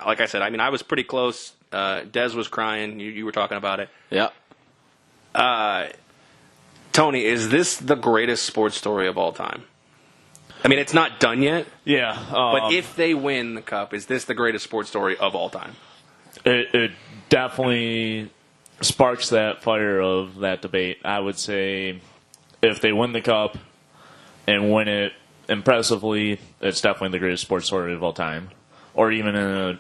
like I said, I mean, I was pretty close. Dez was crying. You were talking about it. Yeah. Tony, is this the greatest sports story of all time? I mean, it's not done yet. Yeah. But if they win the Cup, is this the greatest sports story of all time? It definitely sparks that fire of that debate. I would say if they win the Cup and win it impressively, it's definitely the greatest sports story of all time. Or even in a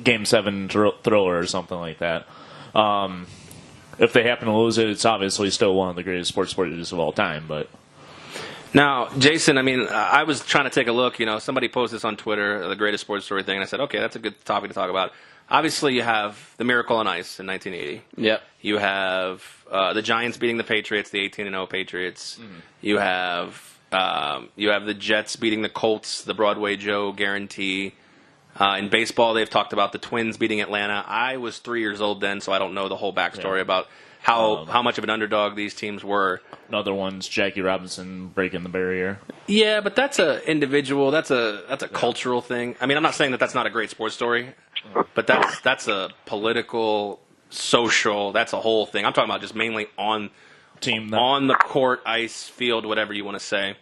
Game 7 thriller or something like that. If they happen to lose it, it's obviously still one of the greatest sports stories of all time. But now, Jason, I mean, I was trying to take a look. Somebody posted this on Twitter, the greatest sports story thing, and I said, okay, that's a good topic to talk about. Obviously, you have the Miracle on Ice in 1980. Yep. You have the Giants beating the Patriots, the 18-0 Patriots. Mm-hmm. You have the Jets beating the Colts, the Broadway Joe guarantee. In baseball, they've talked about the Twins beating Atlanta. I was 3 years old then, so I don't know the whole backstory about how much of an underdog these teams were. Another one's Jackie Robinson breaking the barrier. Yeah, but that's an individual. That's a cultural thing. I mean, I'm not saying that that's not a great sports story, but that's a political, social. That's a whole thing. I'm talking about just mainly on the court, ice, field, whatever you want to say.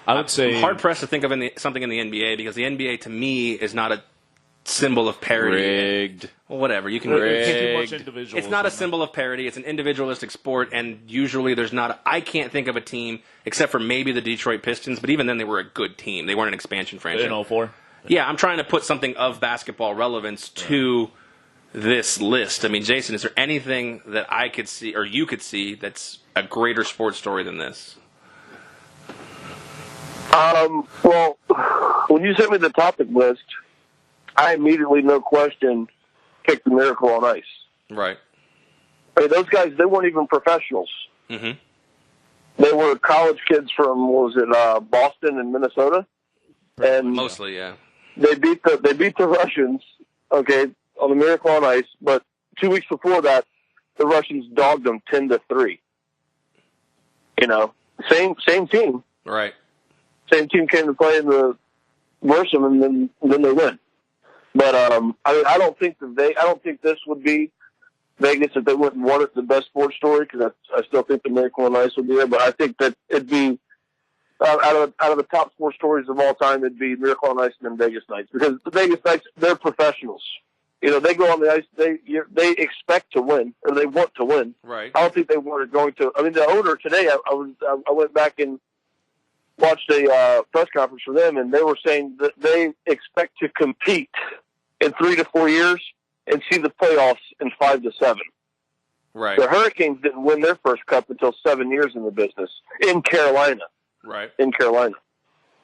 I would say I'm hard pressed to think of something in the NBA because the NBA to me is not a symbol of parity. Rigged. Well, whatever. You can It's not a symbol of parity. It's an individualistic sport, and usually there's not. I can't think of a team except for maybe the Detroit Pistons, but even then they were a good team. They weren't an expansion franchise. In 2004. Yeah, I'm trying to put something of basketball relevance to this list. I mean, Jason, is there anything that I could see or you could see that's a greater sports story than this? Well, when you sent me the topic list, I immediately, no question, picked the Miracle on Ice. Right. I mean, those guys, they weren't even professionals. Mm-hmm. They were college kids from, Boston and Minnesota? And mostly, yeah. They beat the Russians, okay, on the Miracle on Ice, but 2 weeks before that, the Russians dogged them 10-3. Same team. Right. Same team came to play in the Worsham, and then they win. But I don't think this would be Vegas if they wouldn't want it the best sports story because I still think the Miracle on Ice would be there. But I think that it'd be out of the top sports stories of all time, it'd be Miracle on Ice and then Vegas Knights because the Vegas Knights, they're professionals. They go on the ice, they expect to win or they want to win. Right. I don't think they were going to. I mean, the owner today, I went back and watched a press conference for them, and they were saying that they expect to compete in 3 to 4 years and see the playoffs in 5 to 7. Right. The Hurricanes didn't win their first cup until 7 years in the business in Carolina. Right. In Carolina.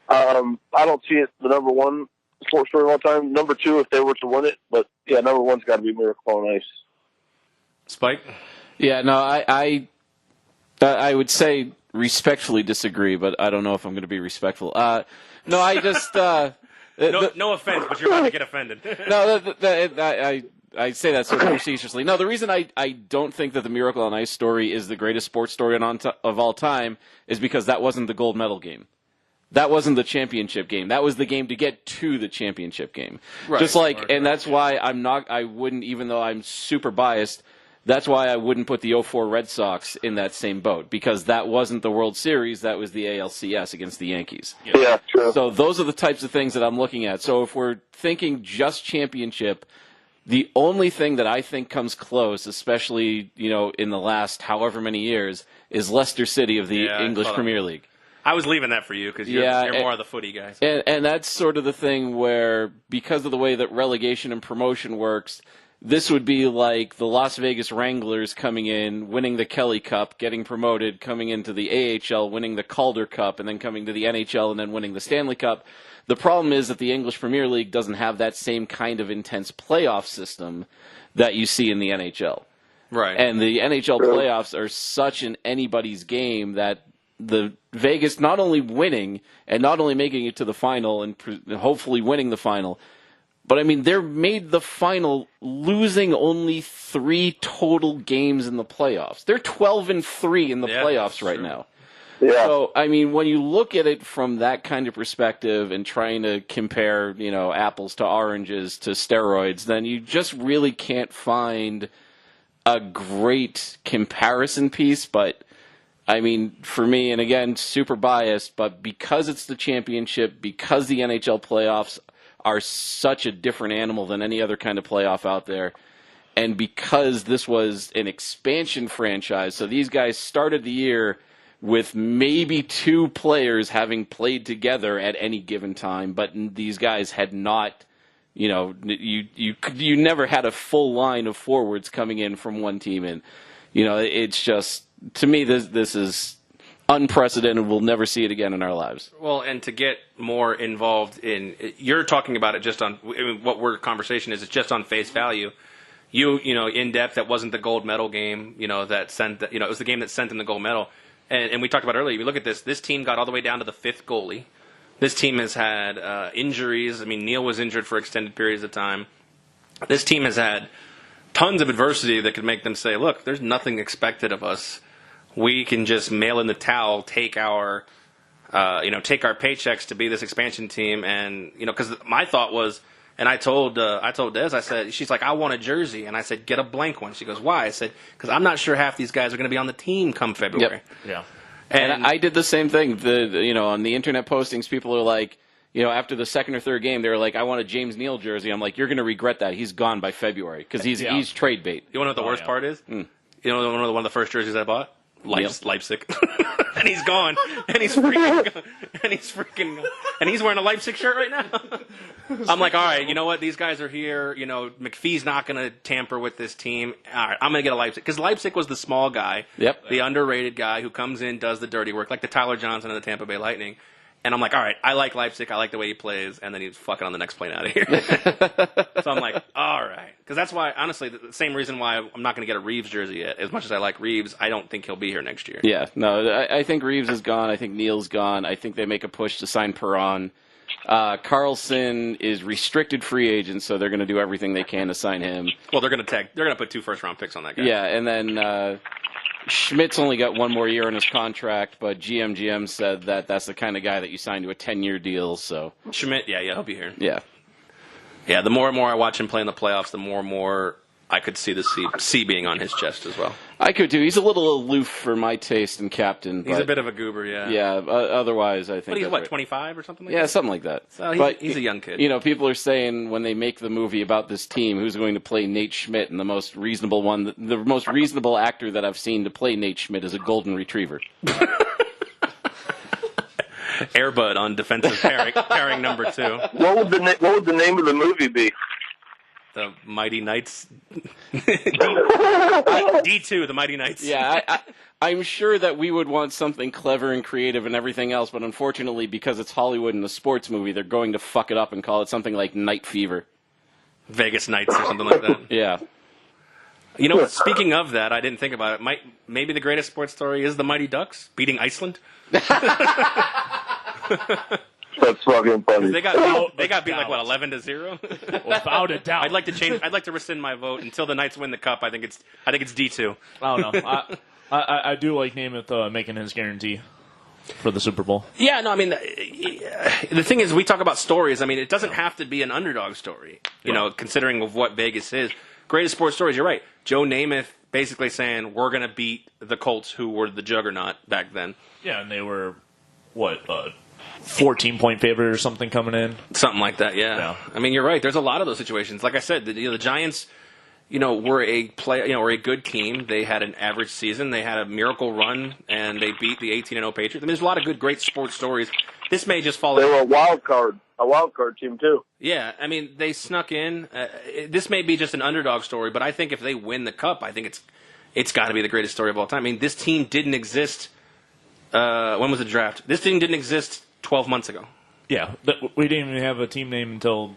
I don't see it the number one sports story of all time. Number two, if they were to win it, but yeah, number one's got to be Miracle on Ice. Spike? Yeah, no, I would say respectfully disagree, but I don't know if I'm going to be respectful. No, I just no offense, but you're about to get offended. No, I say that sort of facetiously. No, the reason I don't think that the Miracle on Ice story is the greatest sports story of all time is because that wasn't the gold medal game. That wasn't the championship game. That was the game to get to the championship game. Right. Just like, and that's why I wouldn't, even though I'm super biased, that's why I wouldn't put the 2004 Red Sox in that same boat, because that wasn't the World Series, that was the ALCS against the Yankees. Yeah, true. So those are the types of things that I'm looking at. So if we're thinking just championship, the only thing that I think comes close, especially, in the last however many years, is Leicester City of the English Premier League. I was leaving that for you because you're more of the footy guys. And that's sort of the thing where, because of the way that relegation and promotion works, this would be like the Las Vegas Wranglers coming in, winning the Kelly Cup, getting promoted, coming into the AHL, winning the Calder Cup, and then coming to the NHL and then winning the Stanley Cup. The problem is that the English Premier League doesn't have that same kind of intense playoff system that you see in the NHL. Right. And the NHL playoffs are such an anybody's game that the Vegas not only winning and not only making it to the final and hopefully winning the final, but I mean, they're made the final losing only 3 total games in the playoffs. They're 12-3 in the playoffs right now. Yeah. So, I mean, when you look at it from that kind of perspective and trying to compare, apples to oranges to steroids, then you just really can't find a great comparison piece. But, I mean, for me, and again, super biased, but because it's the championship, because the NHL playoffs are such a different animal than any other kind of playoff out there, and because this was an expansion franchise, so these guys started the year with maybe 2 players having played together at any given time, but these guys had not, you never had a full line of forwards coming in from one team, and it's just, to me, this is unprecedented. We'll never see it again in our lives. Well, and to get more involved in, you're talking about it just on, conversation is, it's just on face value. In depth, that wasn't the gold medal game, that sent, it was the game that sent in the gold medal. And we talked about earlier, you look at this team got all the way down to the 5th goalie. This team has had injuries. I mean, Neil was injured for extended periods of time. This team has had tons of adversity that could make them say, look, there's nothing expected of us. We can just mail in the towel, take our paychecks to be this expansion team. And, because my thought was, and I told Des, I said, she's like, I want a jersey. And I said, get a blank one. She goes, why? I said, because I'm not sure half these guys are going to be on the team come February. Yep. Yeah. And I did the same thing. On the internet postings, people are like, after the second or third game, they were like, I want a James Neal jersey. I'm like, you're going to regret that. He's gone by February because he's trade bait. You want to know what the worst part is? You know, one of the first jerseys I bought? Leipzig. And he's gone. And he's freaking and he's wearing a Leipzig shirt right now. I'm like, all right, you know what? These guys are here. McPhee's not going to tamper with this team. All right, I'm going to get a Leipzig. Because Leipzig was the small guy, the underrated guy who comes in, does the dirty work, like the Tyler Johnson of the Tampa Bay Lightning. And I'm like, all right, I like Leipzig. I like the way he plays. And then he's fucking on the next plane out of here. So I'm like, all right. Because that's why, honestly, the same reason why I'm not going to get a Reeves jersey yet. As much as I like Reeves, I don't think he'll be here next year. Yeah, no, I think Reeves is gone. I think Neal's gone. I think they make a push to sign Perron. Carlson is restricted free agent, so they're going to do everything they can to sign him. Well, they're going to put 2 first-round picks on that guy. Yeah, and then Schmidt's only got 1 more year on his contract, but GM said that that's the kind of guy that you sign to a 10-year deal. So Schmidt, yeah, he'll be here. Yeah. The more and more I watch him play in the playoffs, the more and more I could see the C being on his chest as well. I could too. He's a little aloof for my taste and captain. He's a bit of a goober, yeah. Yeah. Otherwise, I think. But he's what, 25 or something like that? Yeah, something like that. So he's a young kid. People are saying when they make the movie about this team, who's going to play Nate Schmidt, and the most reasonable actor that I've seen to play Nate Schmidt is a golden retriever. Airbud on defensive pairing number 2. What would the name of the movie be? The Mighty Knights. D2, the Mighty Knights. Yeah, I'm sure that we would want something clever and creative and everything else, but unfortunately, because it's Hollywood and a sports movie, they're going to fuck it up and call it something like Night Fever. Vegas Knights or something like that. Yeah. Speaking of that, I didn't think about it. Maybe the greatest sports story is the Mighty Ducks beating Iceland. That's fucking funny. They got beat like 11-0. Without a doubt. I'd like to rescind my vote until the Knights win the cup. I think it's D2. I don't know. I do like Namath making his guarantee for the Super Bowl. Yeah, no, I mean, the thing is, we talk about stories. I mean, it doesn't have to be an underdog story, considering of what Vegas is. Greatest sports stories, you're right. Joe Namath basically saying, we're going to beat the Colts, who were the juggernaut back then. Yeah, and they were, 14-point favorite or something coming in? Something like that, yeah. I mean, you're right. There's a lot of those situations. Like I said, the Giants, were were a good team. They had an average season. They had a miracle run, and they beat the 18-0 Patriots. I mean, there's a lot of good, great sports stories. This may just fall. They were a wild card team too. Yeah, I mean, they snuck in. This may be just an underdog story, but I think if they win the Cup, I think it's got to be the greatest story of all time. I mean, this team didn't exist. When was the draft? This team didn't exist 12 months ago. Yeah, we didn't even have a team name until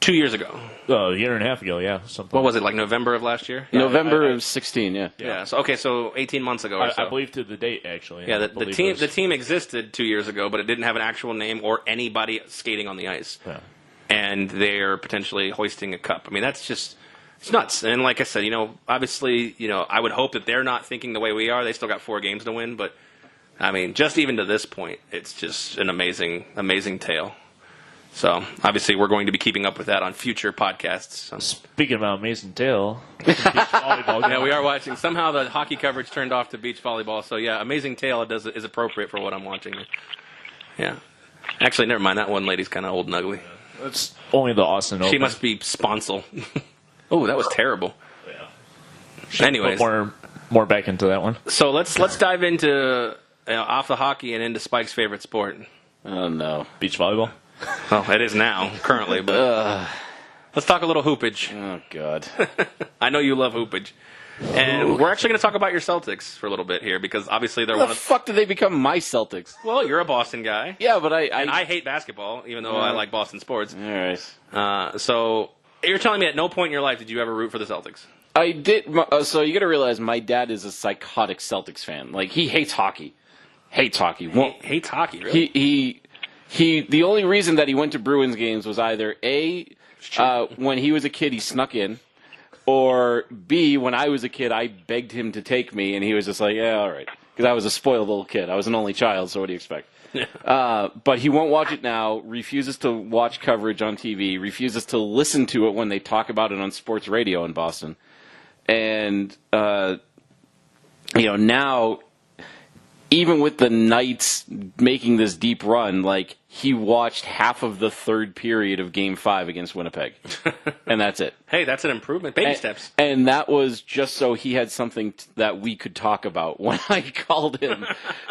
2 years ago. a year and a half ago. Yeah, something. What was it, like November of last year? November of 16. Yeah. Yeah. So 18 months ago or so. I believe to the date actually. Yeah, the team existed 2 years ago, but it didn't have an actual name or anybody skating on the ice. Yeah. And they're potentially hoisting a cup. I mean, that's just it's nuts. And like I said, obviously, I would hope that they're not thinking the way we are. They still got 4 games to win, but I mean, just even to this point, it's just an amazing, amazing tale. So, obviously, we're going to be keeping up with that on future podcasts. So. Speaking about amazing tale, beach volleyball. Yeah, we are watching. Somehow the hockey coverage turned off to beach volleyball. So, yeah, amazing tale is appropriate for what I'm watching. Yeah. Actually, never mind. That one lady's kind of old and ugly. That's only the Austin Open. She must be sponsal. Oh, that was terrible. Yeah. Anyways. Put more back into that one. So, let's dive into off the hockey and into Spike's favorite sport. Oh, no. Beach volleyball? Well, it is now, currently, but let's talk a little hoopage. Oh, God. I know you love hoopage. And we're actually going to talk about your Celtics for a little bit here, because obviously they're How the fuck did they become my Celtics? Well, you're a Boston guy. Yeah, but I hate basketball, even though I like Boston sports. All right. So you're telling me at no point in your life did you ever root for the Celtics? I did. So you got to realize my dad is a psychotic Celtics fan. Like, he hates hockey. Hates hockey. Hates hockey, really? He the only reason that he went to Bruins games was either A, when he was a kid he snuck in, or B, when I was a kid I begged him to take me and he was just like, yeah, all right. Because I was a spoiled little kid. I was an only child, so what do you expect? But he won't watch it now, refuses to watch coverage on TV, refuses to listen to it when they talk about it on sports radio in Boston. And, now, even with the Knights making this deep run, like, he watched half of the third period of Game 5 against Winnipeg. And that's it. Hey, that's an improvement. Baby steps. And that was just so he had something that we could talk about when I called him.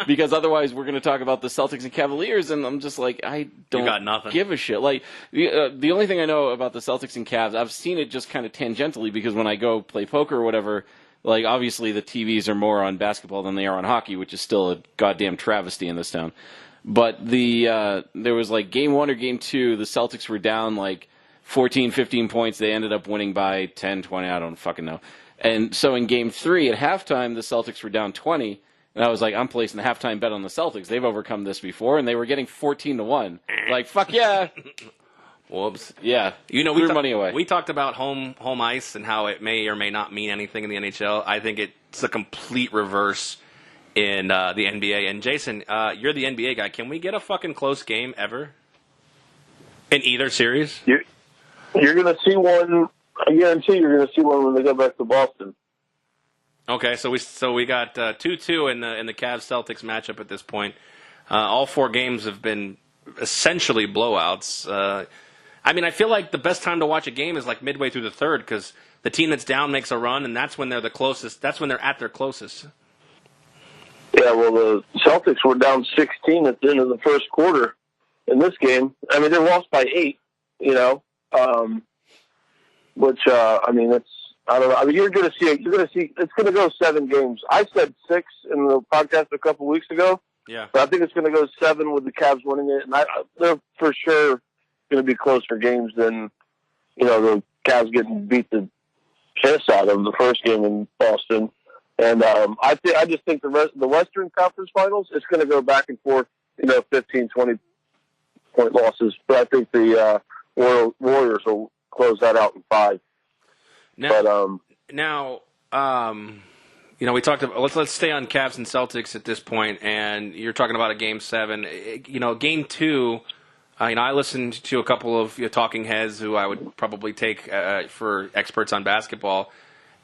Because otherwise we're going to talk about the Celtics and Cavaliers, and I'm just like, I don't give a shit. Like, the only thing I know about the Celtics and Cavs, I've seen it just kind of tangentially, because when I go play poker or whatever, like, obviously the TVs are more on basketball than they are on hockey, which is still a goddamn travesty in this town. But there was like Game 1 or Game 2, the Celtics were down like 14, 15 points. They ended up winning by 10, 20, I don't fucking know. And so in Game 3 at halftime, the Celtics were down 20. And I was like, I'm placing the halftime bet on the Celtics. They've overcome this before, and they were getting 14-1. Like, fuck yeah. Whoops. Yeah. We money away. We talked about home ice and how it may or may not mean anything in the NHL. I think it's a complete reverse in the NBA. And Jason, you're the NBA guy. Can we get a fucking close game ever in either series? You're going to see one. I guarantee you're going to see one when they go back to Boston. Okay, so we got 2-2 in the Cavs Celtics matchup at this point. All 4 games have been essentially blowouts. I mean, I feel like the best time to watch a game is like midway through the third, because the team that's down makes a run, and that's when they're the closest. That's when they're at their closest. Yeah, well, the Celtics were down 16 at the end of the first quarter in this game. I mean, they lost by 8, which, I mean, it's, I don't know. I mean, you're going to see, it's going to go 7 games. I said 6 in the podcast a couple weeks ago. Yeah. But I think it's going to go 7 with the Cavs winning it. And they're for sure going to be closer games than, the Cavs getting beat the piss out of the first game in Boston. And I just think the Western Conference Finals, it's going to go back and forth, 15, 20-point losses. But I think the Warriors will close that out in 5. We talked about, let's stay on Cavs and Celtics at this point, and you're talking about a Game 7. Game 2, I listened to a couple of talking heads who I would probably take for experts on basketball,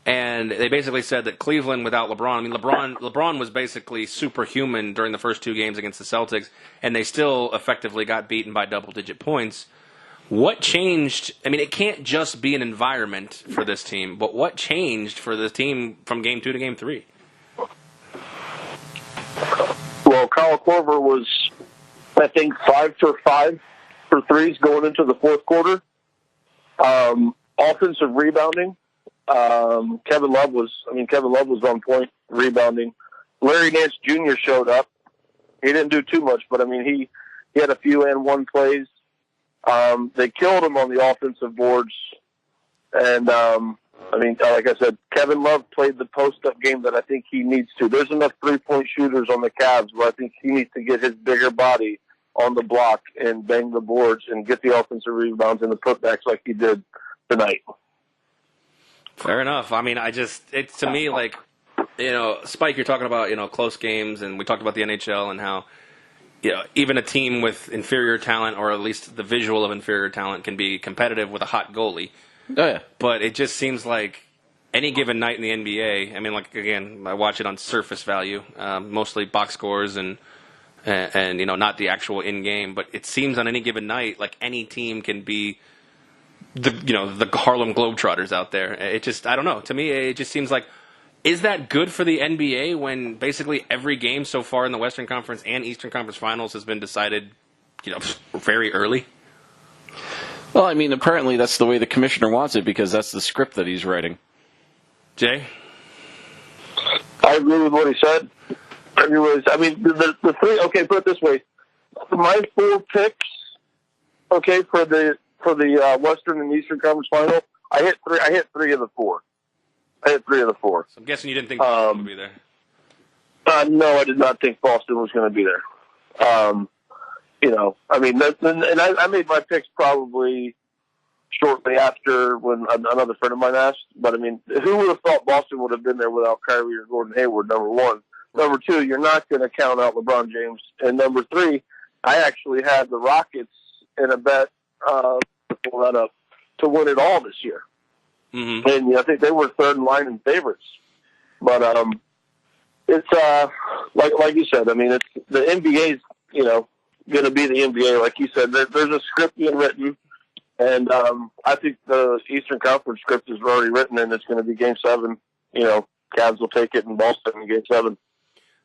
and they basically said that Cleveland without LeBron, LeBron was basically superhuman during the first 2 games against the Celtics, and they still effectively got beaten by double-digit points. What changed? I mean, it can't just be an environment for this team, but what changed for this team from Game 2 to Game 3? Well, Kyle Korver was, I think, 5 for 5 for threes going into the fourth quarter. Offensive rebounding. Kevin Love was on point rebounding. Larry Nance Jr. showed up. He didn't do too much, but I mean, he had a few and one plays. They killed him on the offensive boards. And, I mean, like I said, Kevin Love played the post-up game that I think he needs to. There's enough three-point shooters on the Cavs where I think he needs to get his bigger body on the block and bang the boards and get the offensive rebounds and the putbacks like he did tonight. Fair enough. I mean, it's to me like, Spike, you're talking about, close games, and we talked about the NHL and how, even a team with inferior talent, or at least the visual of inferior talent, can be competitive with a hot goalie. Oh, yeah. But it just seems like any given night in the NBA, I mean, like, again, I watch it on surface value, mostly box scores and not the actual in-game, but it seems on any given night like any team can be the Harlem Globetrotters out there. I don't know. To me, it just seems like, is that good for the NBA when basically every game so far in the Western Conference and Eastern Conference Finals has been decided, very early? Well, I mean, apparently that's the way the commissioner wants it because that's the script that he's writing. Jay? I agree with what he said. Anyways, I mean, the three, okay, put it this way. My 4 picks, okay, for the Western and Eastern Conference Final, I hit 3 of the 4. So I'm guessing you didn't think Boston would be there. No, I did not think Boston was going to be there. I mean, and I made my picks probably shortly after when another friend of mine asked. But, I mean, who would have thought Boston would have been there without Kyrie or Gordon Hayward, number one? Number two, you're not going to count out LeBron James. And number 3, I actually had the Rockets in a bet, to pull that up, to win it all this year. Mm-hmm. And I think they were third in line in favorites. But it's like you said. I mean, it's the NBA's going to be the NBA. Like you said, there's a script being written, and I think the Eastern Conference script is already written, and it's going to be Game 7. Cavs will take it in Boston in Game 7.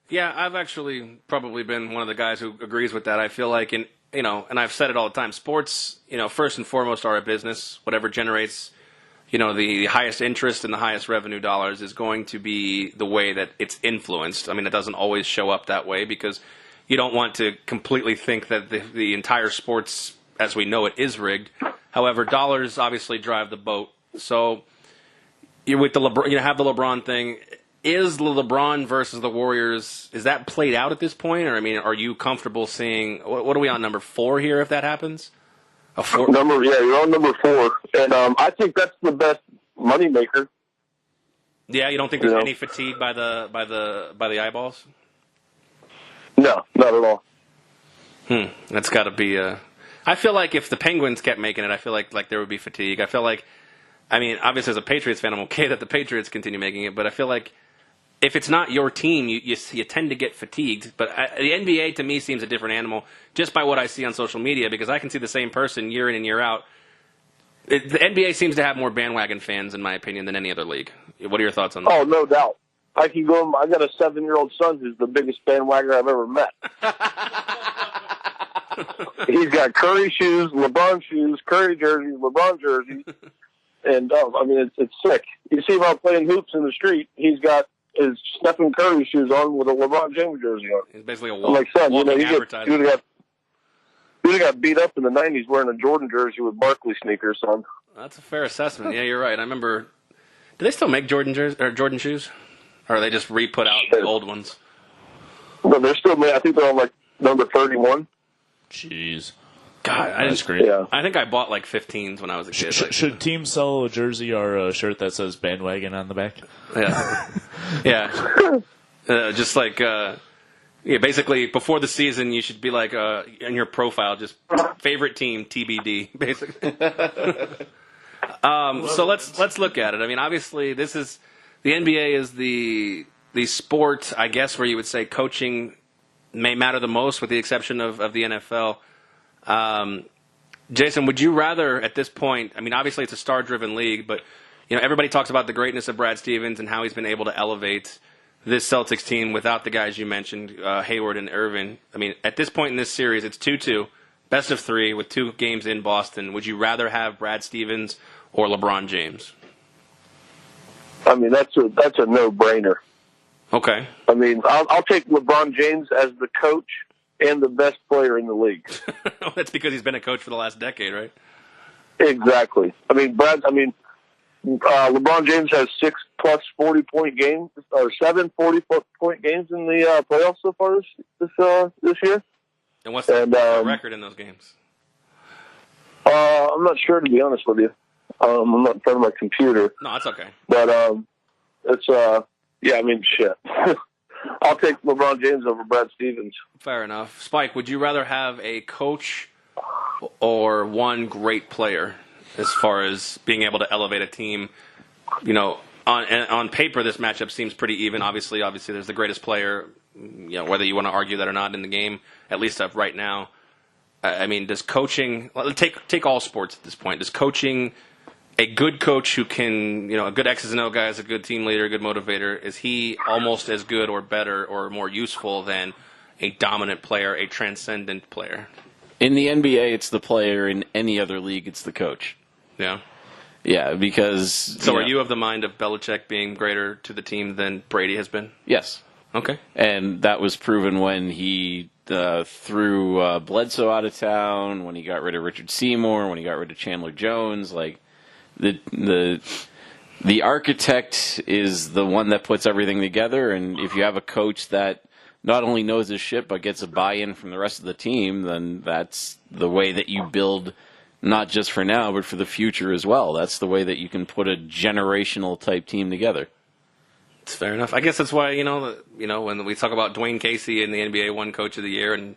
Yeah, I've actually probably been one of the guys who agrees with that. I feel like, and I've said it all the time. Sports, first and foremost, are a business. Whatever generates the highest interest and the highest revenue dollars is going to be the way that it's influenced. I mean, it doesn't always show up that way because you don't want to completely think that the entire sports as we know it is rigged. However, dollars obviously drive the boat. So with the have the LeBron thing. Is the LeBron versus the Warriors, is that played out at this point? Or, I mean, are you comfortable seeing, what are we on, number 4 here if that happens? You're on number 4, and I think that's the best moneymaker. Yeah, you don't think there's any fatigue by the eyeballs? No, not at all. That's got to be. I feel like if the Penguins kept making it, I feel like there would be fatigue. I feel like, I mean, obviously as a Patriots fan, I'm okay that the Patriots continue making it, but I feel like if it's not your team, you tend to get fatigued. But the NBA, to me, seems a different animal just by what I see on social media because I can see the same person year in and year out. The NBA seems to have more bandwagon fans, in my opinion, than any other league. What are your thoughts on that? Oh, no doubt. I got a 7-year-old son who's the biggest bandwagoner I've ever met. He's got Curry shoes, LeBron shoes, Curry jerseys, LeBron jerseys. And, I mean, it's sick. You see him out playing hoops in the street. He's got his Stephen Curry shoes on with a LeBron James jersey on. It's basically a walking advertising. You got beat up in the 90s wearing a Jordan jersey with Barkley sneakers on. That's a fair assessment. Yeah, you're right. I remember. Do they still make Jordan shoes? Or are they just re-put out the old ones? No, they're still made. I think they're on, like, number 31. Jeez. God, that's great. Yeah. I think I bought like 15s when I was a kid. Should teams sell a jersey or a shirt that says bandwagon on the back? Yeah. Yeah. Just like, basically before the season, you should be like, in your profile, just favorite team, TBD, basically. So let's look at it. I mean, obviously the NBA is the sport, I guess, where you would say coaching may matter the most with the exception of the NFL. Jason, would you rather at this point, I mean, obviously it's a star-driven league, but everybody talks about the greatness of Brad Stevens and how he's been able to elevate this Celtics team without the guys you mentioned, Hayward and Irvin. I mean, at this point in this series, it's 2-2, best of 3 with 2 games in Boston. Would you rather have Brad Stevens or LeBron James? I mean, that's a no-brainer. Okay. I mean, I'll take LeBron James as the coach and the best player in the league. That's because he's been a coach for the last decade, right? Exactly. I mean, LeBron James has 6+ 40-point games, or 7 40-point games in the playoffs so far this year. And what's the record in those games? I'm not sure, to be honest with you. I'm not in front of my computer. No, that's okay. But it's yeah. I mean, shit. I'll take LeBron James over Brad Stevens. Fair enough. Spike, would you rather have a coach or one great player as far as being able to elevate a team? On paper, this matchup seems pretty even. Obviously, there's the greatest player, whether you want to argue that or not in the game, at least up right now. I mean, does coaching, take all sports at this point, does coaching, a good coach who can, a good X's and O guy, is a good team leader, a good motivator, is he almost as good or better or more useful than a dominant player, a transcendent player? In the NBA, it's the player. In any other league, it's the coach. Yeah. Yeah, because... So are you of the mind of Belichick being greater to the team than Brady has been? Yes. Okay. And that was proven when he threw Bledsoe out of town, when he got rid of Richard Seymour, when he got rid of Chandler Jones. Like, the architect is the one that puts everything together, and if you have a coach that not only knows his shit but gets a buy-in from the rest of the team, then that's the way that you build, not just for now but for the future as well. That's the way that you can put a generational type team together. It's fair enough. I guess that's why when we talk about Dwayne Casey and the NBA won Coach of the Year and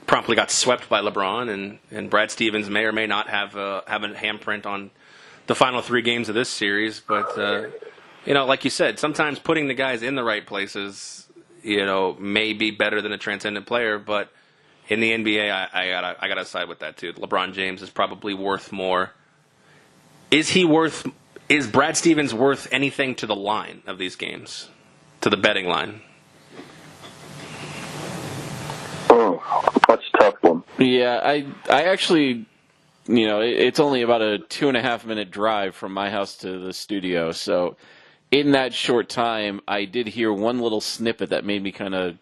promptly got swept by LeBron, and Brad Stevens may or may not have a handprint on the final 3 games of this series, but like you said, sometimes putting the guys in the right places, may be better than a transcendent player. But in the NBA, I gotta side with that too. LeBron James is probably worth more. Is Brad Stevens worth anything to the line of these games, to the betting line? Oh, that's a tough one. Yeah, I actually, it's only about a 2.5-minute drive from my house to the studio. So in that short time, I did hear one little snippet that made me kind of,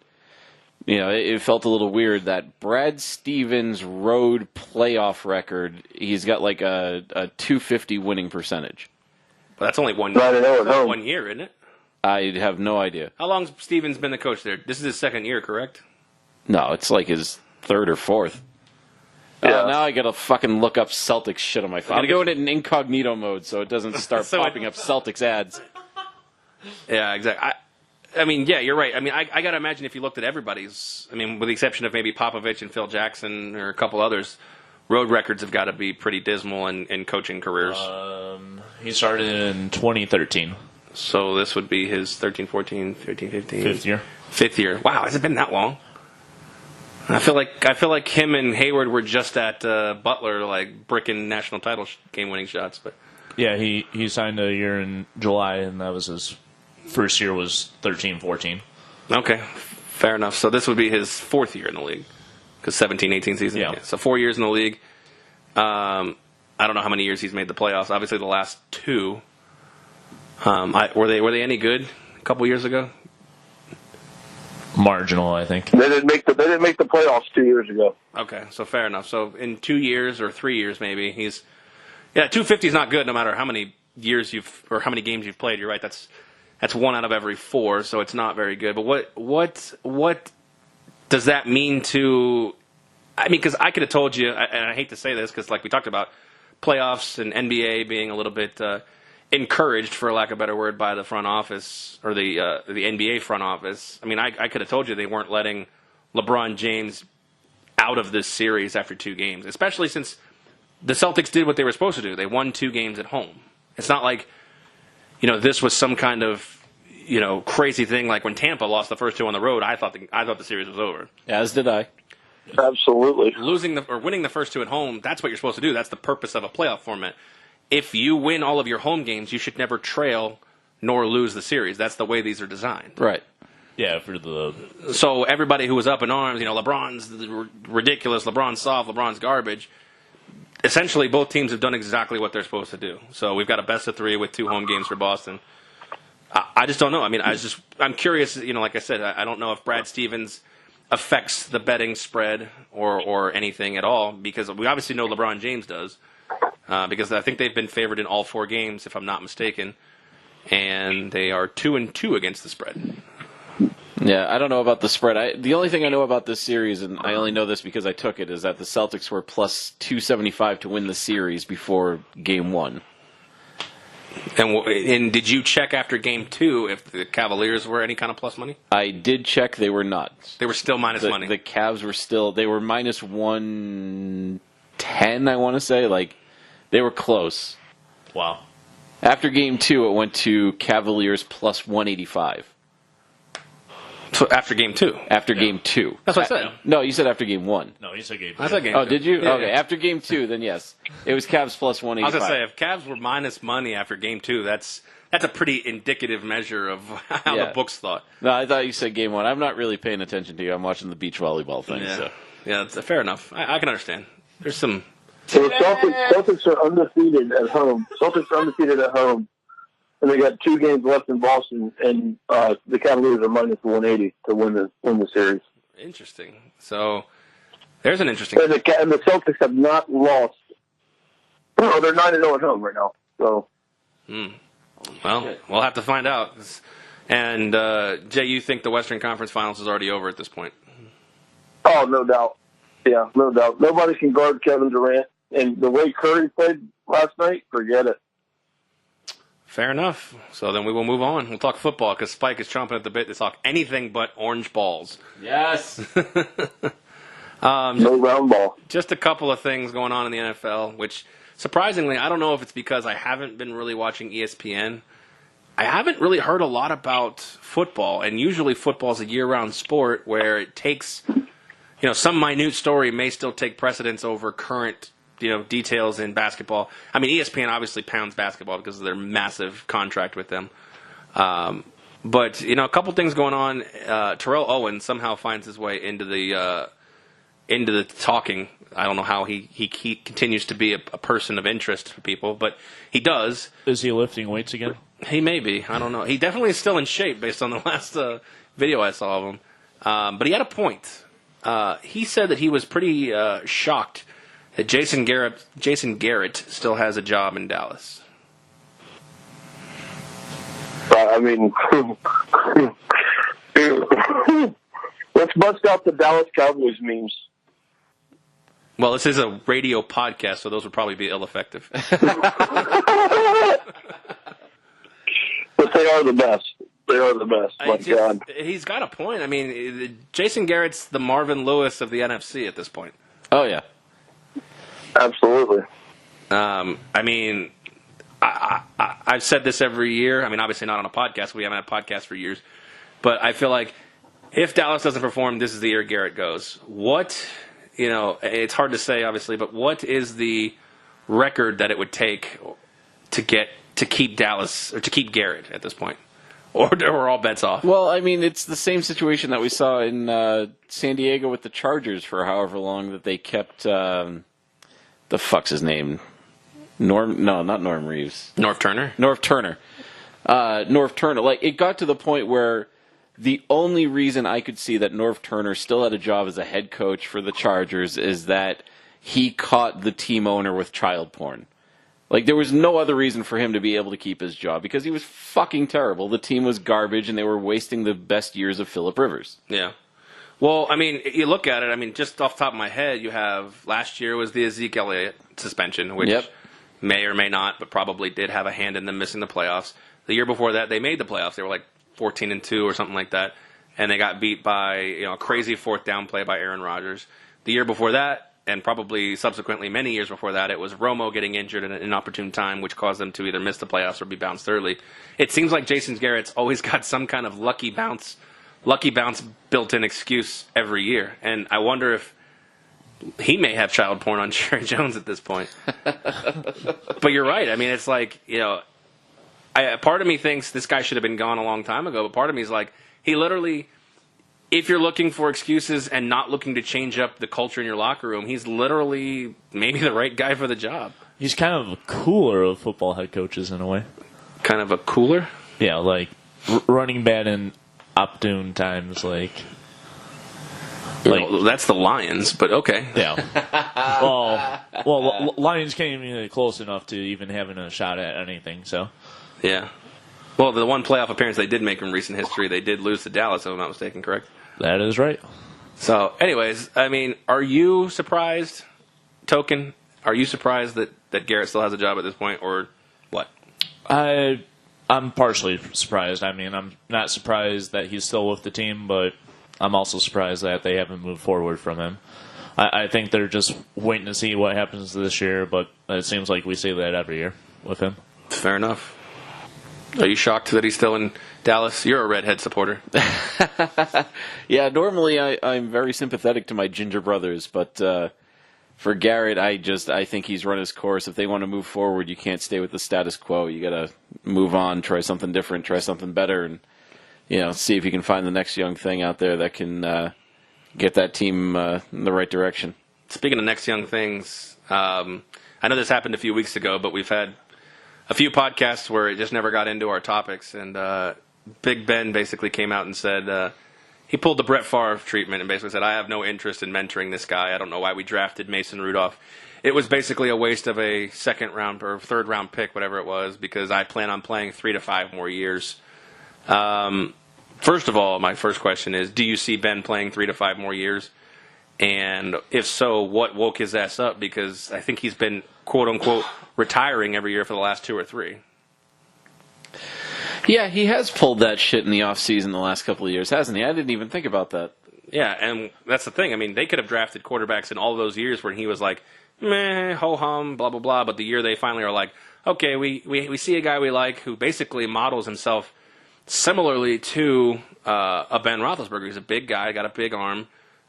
it felt a little weird, that Brad Stevens' road playoff record, he's got like a 250 winning percentage. But that's only one year, isn't it? I have no idea. How long's Stevens been the coach there? This is his 2nd year, correct? No, it's like his 3rd or 4th. Yeah. Now I gotta fucking look up Celtics shit on my phone. I'm going in incognito mode so it doesn't start popping up Celtics ads. Yeah, exactly. I mean, yeah, you're right. I mean, I gotta imagine if you looked at everybody's, with the exception of maybe Popovich and Phil Jackson or a couple others, road records have got to be pretty dismal in coaching careers. He started in 2013. So this would be his 13, 14, 13, 15. 5th year. 5th year. Wow, has it been that long? I feel like him and Hayward were just at Butler, like bricking national title game-winning shots. But yeah, he signed a year in July, and that was his first year was 13-14. Okay, fair enough. So this would be his 4th year in the league, because 17-18 season. Yeah. So 4 years in the league. I don't know how many years he's made the playoffs. Obviously, the last 2. Were they any good a couple years ago? Marginal, I think. They didn't make the playoffs 2 years ago. Okay, so fair enough. So in 2 years or 3 years, maybe 250 is not good, no matter how many years or how many games you've played. You're right. That's 1 out of every 4, so it's not very good. But what does that mean to? I mean, because I could have told you, and I hate to say this, because like we talked about playoffs and NBA being a little bit encouraged, for lack of a better word, by the front office or the NBA front office. I mean, I could have told you they weren't letting LeBron James out of this series after 2 games, especially since the Celtics did what they were supposed to do. They won 2 games at home. It's not like, this was some kind of, crazy thing like when Tampa lost the first 2 on the road. I thought the series was over. As did I. Absolutely. Winning the first two at home, that's what you're supposed to do. That's the purpose of a playoff format. If you win all of your home games, you should never trail nor lose the series. That's the way these are designed. Right. Yeah, So everybody who was up in arms, LeBron's ridiculous, LeBron's soft, LeBron's garbage. Essentially, both teams have done exactly what they're supposed to do. So we've got a best of 3 with 2 home games for Boston. I just don't know. I mean, I'm curious. Like I said, I don't know if Brad Stevens affects the betting spread or anything at all, because we obviously know LeBron James does, because I think they've been favored in all 4 games, if I'm not mistaken, and they are 2-2 against the spread. Yeah, I don't know about the spread. The only thing I know about this series, and I only know this because I took it, is that the Celtics were plus 275 to win the series before Game 1. And did you check after Game 2 if the Cavaliers were any kind of plus money? I did check. They were not. They were still minus money. The Cavs were still. They were minus 110, I want to say. They were close. Wow. After Game 2, it went to Cavaliers plus 185. So after Game 2? After Game 2. That's what I said. No, you said after Game 1. No, you said Game 2. I said Game 2. Oh, did you? Yeah, okay, yeah. after Game 2, then yes. It was Cavs plus 185. I was going to say, if Cavs were minus money after Game 2, that's a pretty indicative measure of how the books thought. No, I thought you said Game 1. I'm not really paying attention to you. I'm watching the beach volleyball thing. Yeah, So. yeah, that's fair enough. I can understand. There's some... So the Celtics are undefeated at home. And they got 2 games left in Boston, and the Cavaliers are minus 180 to win the series. Interesting. So there's an interesting... And the Celtics have not lost. Oh, they're 9-0 at home right now. So... Well, we'll have to find out. And, Jay, you think the Western Conference Finals is already over at this point? Oh, no doubt. Yeah, no doubt. Nobody can guard Kevin Durant. And the way Curry played last night, forget it. Fair enough. So then we will move on. We'll talk football because Spike is chomping at the bit to talk anything but orange balls. Yes. No round ball. Just a couple of things going on in the NFL, which surprisingly, I don't know if it's because I haven't been really watching ESPN. I haven't really heard a lot about football, and usually football is a year-round sport where it takes, some minute story may still take precedence over current details in basketball. I mean, ESPN obviously pounds basketball because of their massive contract with them. But, a couple things going on. Terrell Owens somehow finds his way into the talking. I don't know how he continues to be a person of interest for people, but he does. Is he lifting weights again? He may be. I don't know. He definitely is still in shape based on the last video I saw of him. But he had a point. He said that he was pretty shocked that Jason Garrett still has a job in Dallas. I mean, let's bust out the Dallas Cowboys memes. Well, this is a radio podcast, so those would probably be ill-effective. But they are the best. They are the best. My God. He's got a point. I mean, Jason Garrett's the Marvin Lewis of the NFC at this point. Oh, yeah. Absolutely. I mean, I've said this every year. I mean, obviously not on a podcast. We haven't had a podcast for years. But I feel like if Dallas doesn't perform, this is the year Garrett goes. It's hard to say, obviously, but what is the record that it would take to keep Dallas or to keep Garrett at this point? Or are all bets off? Well, I mean, it's the same situation that we saw in San Diego with the Chargers for however long that they kept the fuck's his name? Not Norm Reeves. Norv Turner. Norv Turner. Like, it got to the point where the only reason I could see that Norv Turner still had a job as a head coach for the Chargers is that he caught the team owner with child porn. Like, there was no other reason for him to be able to keep his job because he was fucking terrible. The team was garbage, and they were wasting the best years of Phillip Rivers. Yeah. Well, I mean, you look at it, just off the top of my head, you have last year was the Ezekiel Elliott suspension, which may or may not, but probably did have a hand in them missing the playoffs. The year before that, they made the playoffs. They were like 14-2 or something like that, and they got beat by a crazy fourth down play by Aaron Rodgers. The year before that, and probably subsequently many years before that, it was Romo getting injured at an inopportune time, which caused them to either miss the playoffs or be bounced early. It seems like Jason Garrett's always got some kind of lucky bounce built-in excuse every year, and I wonder if he may have child porn on Jerry Jones at this point. But you're right. I mean, it's like, part of me thinks this guy should have been gone a long time ago, but part of me is like, he literally, if you're looking for excuses and not looking to change up the culture in your locker room, he's literally maybe the right guy for the job. He's kind of a cooler of football head coaches in a way. Kind of a cooler? Yeah, like running bad in Optune times, like well, that's the Lions, but okay. Yeah. Well, Lions can't even get close enough to even having a shot at anything. So. Yeah. Well, the one playoff appearance they did make in recent history, they did lose to Dallas, if I'm not mistaken, correct? That is right. So, anyways, I mean, are you surprised, Token? Are you surprised that Garrett still has a job at this point, or what? I'm partially surprised. I mean, I'm not surprised that he's still with the team, but I'm also surprised that they haven't moved forward from him. I think they're just waiting to see what happens this year, but it seems like we say that every year with him. Fair enough. Are you shocked that he's still in Dallas? You're a Redhead supporter. Yeah, normally I'm very sympathetic to my ginger brothers, but for Garrett, I think he's run his course. If they want to move forward, you can't stay with the status quo. You got to move on, try something different, try something better, and see if you can find the next young thing out there that can get that team in the right direction. Speaking of next young things, I know this happened a few weeks ago, but we've had a few podcasts where it just never got into our topics, and Big Ben basically came out and said he pulled the Brett Favre treatment and basically said, I have no interest in mentoring this guy. I don't know why we drafted Mason Rudolph. It was basically a waste of a second-round or third-round pick, whatever it was, because I plan on playing 3 to 5 more years. First of all, my first question is, do you see Ben playing 3 to 5 more years? And if so, what woke his ass up? Because I think he's been, quote-unquote, retiring every year for the last 2 or 3. Yeah, he has pulled that shit in the offseason the last couple of years, hasn't he? I didn't even think about that. Yeah, and that's the thing. I mean, they could have drafted quarterbacks in all those years where he was like, meh, ho-hum, blah, blah, blah. But the year they finally are like, okay, we see a guy we like who basically models himself similarly to a Ben Roethlisberger. He's a big guy, got a big arm.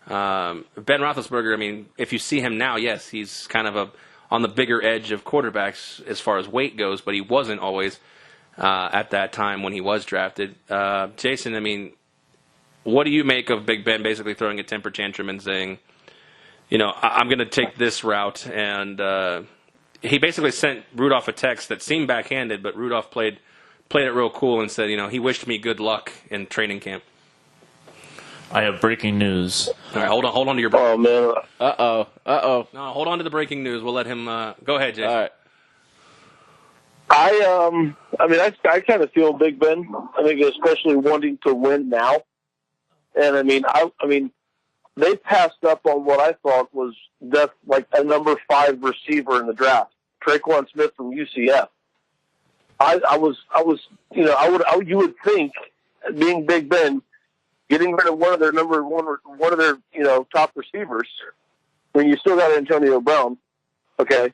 Ben Roethlisberger, I mean, if you see him now, yes, he's kind of on the bigger edge of quarterbacks as far as weight goes, but he wasn't always at that time when he was drafted. Jason, I mean, what do you make of Big Ben basically throwing a temper tantrum and saying, I'm going to take this route? And he basically sent Rudolph a text that seemed backhanded, but Rudolph played it real cool and said, he wished me good luck in training camp. I have breaking news. All right, hold on to your. Oh man. Uh-oh. No, hold on to the breaking news. We'll let him. Go ahead, Jason. All right. I kind of feel Big Ben. I think especially wanting to win now, and I mean, they passed up on what I thought was like a number 5 receiver in the draft, Traquan Smith from UCF. You would think, being Big Ben, getting rid of one of their top receivers when you still got Antonio Brown, okay.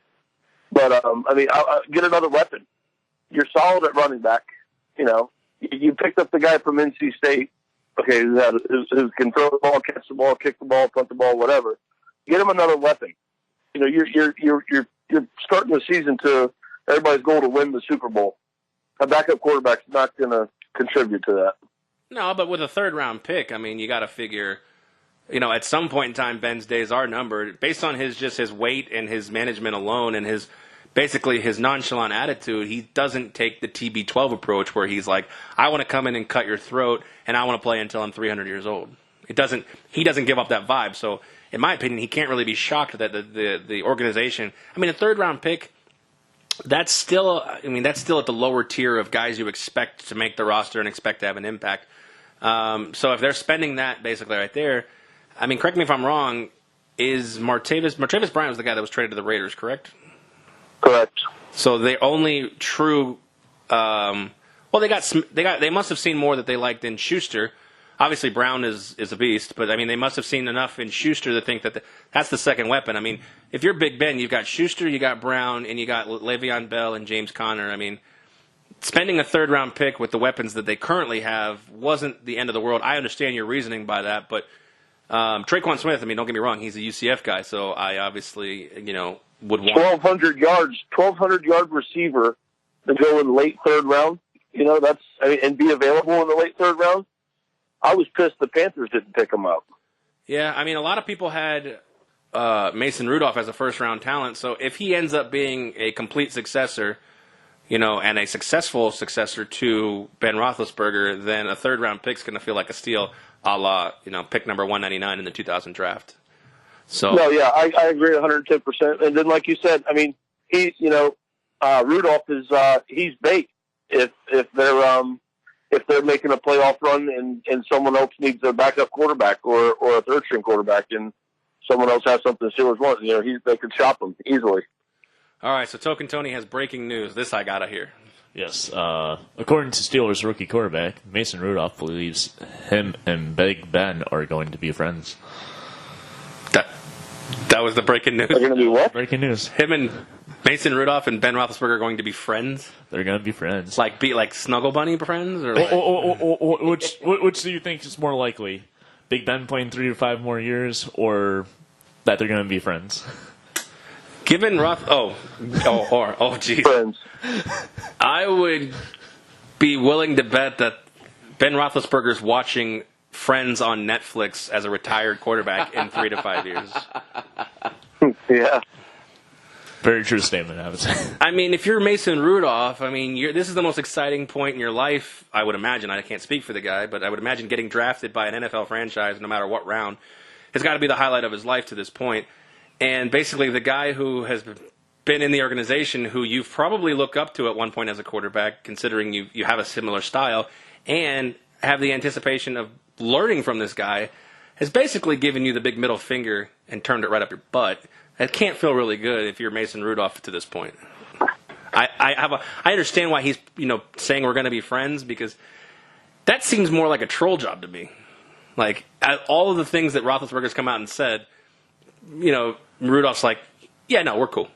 But get another weapon. You're solid at running back. You picked up the guy from NC State, okay, who can throw the ball, catch the ball, kick the ball, punt the ball, whatever. Get him another weapon. You're starting the season to everybody's goal to win the Super Bowl. A backup quarterback's not going to contribute to that. No, but with a third-round pick, I mean, you got to figure, at some point in time, Ben's days are numbered. Based on his weight and his management alone and his nonchalant attitude, he doesn't take the TB12 approach where he's like, I want to come in and cut your throat, and I want to play until I'm 300 years old. He doesn't give up that vibe. So, in my opinion, he can't really be shocked that the organization, I mean, a third-round pick, that's still at the lower tier of guys you expect to make the roster and expect to have an impact. So if they're spending that basically right there, I mean, correct me if I'm wrong, is Martavis Bryant was the guy that was traded to the Raiders, correct? Correct. So the only true, they must have seen more that they liked in Schuster. Obviously, Brown is a beast, but I mean, they must have seen enough in Schuster to think that that's the second weapon. I mean, if you're Big Ben, you've got Schuster, you got Brown, and you got Le'Veon Bell and James Conner. I mean, spending a third-round pick with the weapons that they currently have wasn't the end of the world. I understand your reasoning by that, but Traquan Smith, I mean, don't get me wrong, he's a UCF guy, so I obviously, would want 1,200 yards, 1,200-yard receiver to go in the late third round. And be available in the late third round. I was pissed the Panthers didn't pick him up. Yeah, I mean, a lot of people had Mason Rudolph as a first-round talent, so if he ends up being a complete successor, and a successful successor to Ben Roethlisberger, then a third-round pick's going to feel like a steal, a la, pick number 199 in the 2000 draft. So No, yeah, I agree 110%. And then, like you said, I mean, Rudolph is he's bait if they're making a playoff run and someone else needs a backup quarterback or a third-string quarterback and someone else has something the Steelers want, they could shop him easily. All right, so Token Tony has breaking news. This I gotta hear. Yes. According to Steelers rookie quarterback, Mason Rudolph believes him and Big Ben are going to be friends. That was the breaking news. They're going to be what? Breaking news. Him and Mason Rudolph and Ben Roethlisberger are going to be friends? They're going to be friends. Like Snuggle Bunny friends? Or which do you think is more likely? Big Ben playing 3 to 5 more years, or that they're going to be friends? Given geez. Friends. I would be willing to bet that Ben Roethlisberger's watching Friends on Netflix as a retired quarterback in 3 to 5 years. Yeah. Very true statement, I would say. I mean, if you're Mason Rudolph, I mean, this is the most exciting point in your life, I would imagine. I can't speak for the guy, but I would imagine getting drafted by an NFL franchise, no matter what round, has got to be the highlight of his life to this point. And basically, the guy who has been in the organization, who you've probably looked up to at one point as a quarterback, considering you have a similar style, and have the anticipation of learning from this guy, has basically given you the big middle finger and turned it right up your butt. It can't feel really good if you're Mason Rudolph to this point. I understand why he's saying we're going to be friends, because that seems more like a troll job to me. Like, all of the things that Roethlisberger's come out and said, Rudolph's like, yeah, no, we're cool.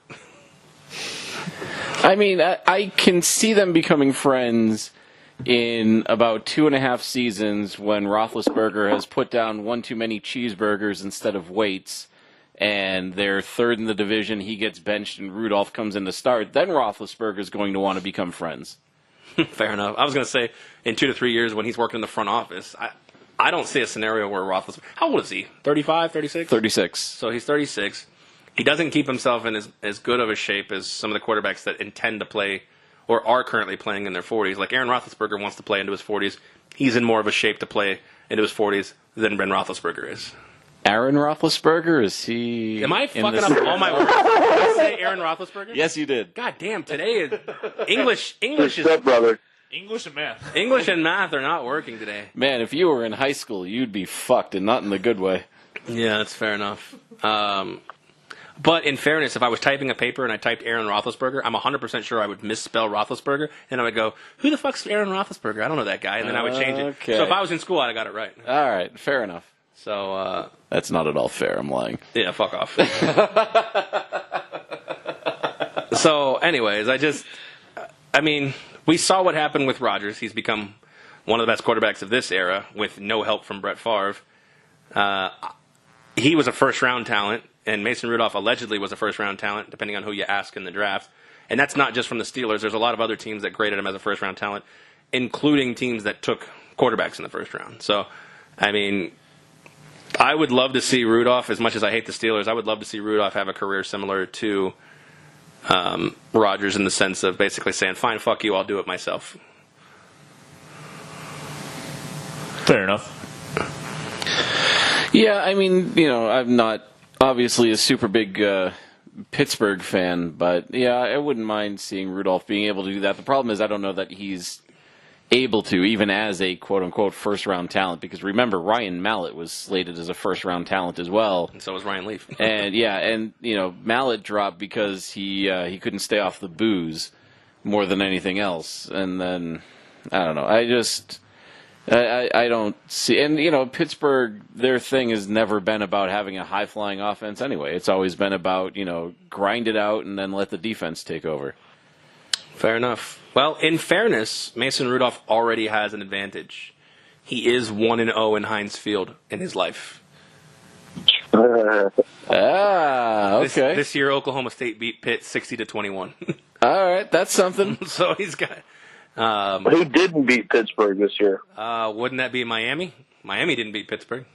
I mean, I can see them becoming friends in about 2.5 seasons when Roethlisberger has put down one too many cheeseburgers instead of weights, and they're third in the division, he gets benched, and Rudolph comes in to start. Then Roethlisberger's going to want to become friends. Fair enough. I was going to say, in 2 to 3 years when he's working in the front office, I don't see a scenario where Roethlisberger... How old is he? 35, 36? 36. So he's 36. He doesn't keep himself in as good of a shape as some of the quarterbacks that intend to play or are currently playing in their 40s. Like Aaron Roethlisberger wants to play into his 40s. He's in more of a shape to play into his 40s than Ben Roethlisberger is. Aaron Roethlisberger? Is he... Am I fucking up all my words? Did I say Aaron Roethlisberger? Yes, you did. God damn, today is... English is... Brother. English and math. English and math are not working today. Man, if you were in high school, you'd be fucked, and not in the good way. Yeah, that's fair enough. But in fairness, if I was typing a paper and I typed Aaron Roethlisberger, I'm 100% sure I would misspell Roethlisberger, and I would go, who the fuck's Aaron Roethlisberger? I don't know that guy, and then I would change it. Okay. So if I was in school, I'd have got it right. All right, fair enough. So, that's not at all fair, I'm lying. yeah, fuck off. So, anyways, we saw what happened with Rodgers. He's become one of the best quarterbacks of this era with no help from Brett Favre. He was a first-round talent, and Mason Rudolph allegedly was a first-round talent, depending on who you ask in the draft. And that's not just from the Steelers. There's a lot of other teams that graded him as a first-round talent, including teams that took quarterbacks in the first round. So, I would love to see Rudolph, as much as I hate the Steelers, I would love to see Rudolph have a career similar to Rodgers in the sense of basically saying, fine, fuck you, I'll do it myself. Fair enough. Yeah, I'm not obviously a super big Pittsburgh fan, but yeah, I wouldn't mind seeing Rudolph being able to do that. The problem is I don't know that he's able to, even as a quote-unquote first-round talent, because remember, Ryan Mallett was slated as a first-round talent as well. And so was Ryan Leaf. And Mallett dropped because he couldn't stay off the booze more than anything else. And then, I don't know, I don't see, and Pittsburgh, their thing has never been about having a high-flying offense anyway. It's always been about, grind it out and then let the defense take over. Fair enough. Well, in fairness, Mason Rudolph already has an advantage. He is 1-0 in Heinz Field in his life. Okay. This year, Oklahoma State beat Pitt 60-21. All right, that's something. So he's got. Who didn't beat Pittsburgh this year? Wouldn't that be Miami? Miami didn't beat Pittsburgh.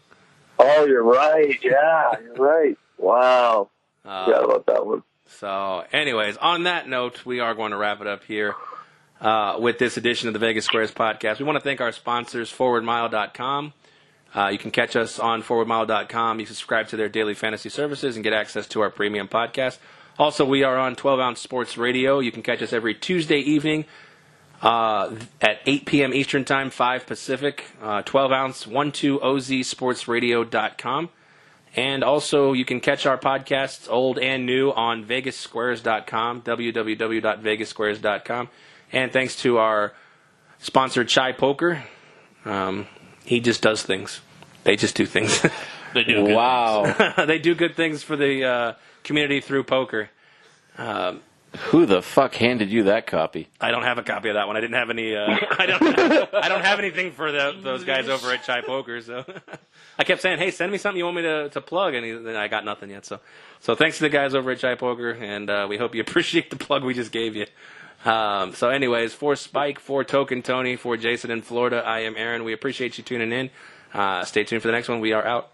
Oh, you're right. Yeah, you're right. Wow. Forgot about that one. So, anyways, on that note, we are going to wrap it up here with this edition of the Vegas Squares podcast. We want to thank our sponsors, ForwardMile.com. You can catch us on ForwardMile.com. You subscribe to their daily fantasy services and get access to our premium podcast. Also, we are on 12-Ounce Sports Radio. You can catch us every Tuesday evening at 8 p.m. Eastern Time, 5 Pacific. 12-Ounce, 12ozsportsradio.com. And also, you can catch our podcasts, old and new, on vegassquares.com, www.vegassquares.com. And thanks to our sponsor, Chai Poker. He just does things. They just do things. They do. Wow. They do good things for the community through poker. Who the fuck handed you that copy? I don't have a copy of that one. I didn't have any. I don't have anything for those guys over at Chai Poker. So I kept saying, "Hey, send me something you want me to plug," and I got nothing yet. So thanks to the guys over at Chai Poker, and we hope you appreciate the plug we just gave you. So anyways, for Spike, for Token Tony, for Jason in Florida, I am Aaron. We appreciate you tuning in. Stay tuned for the next one. We are out.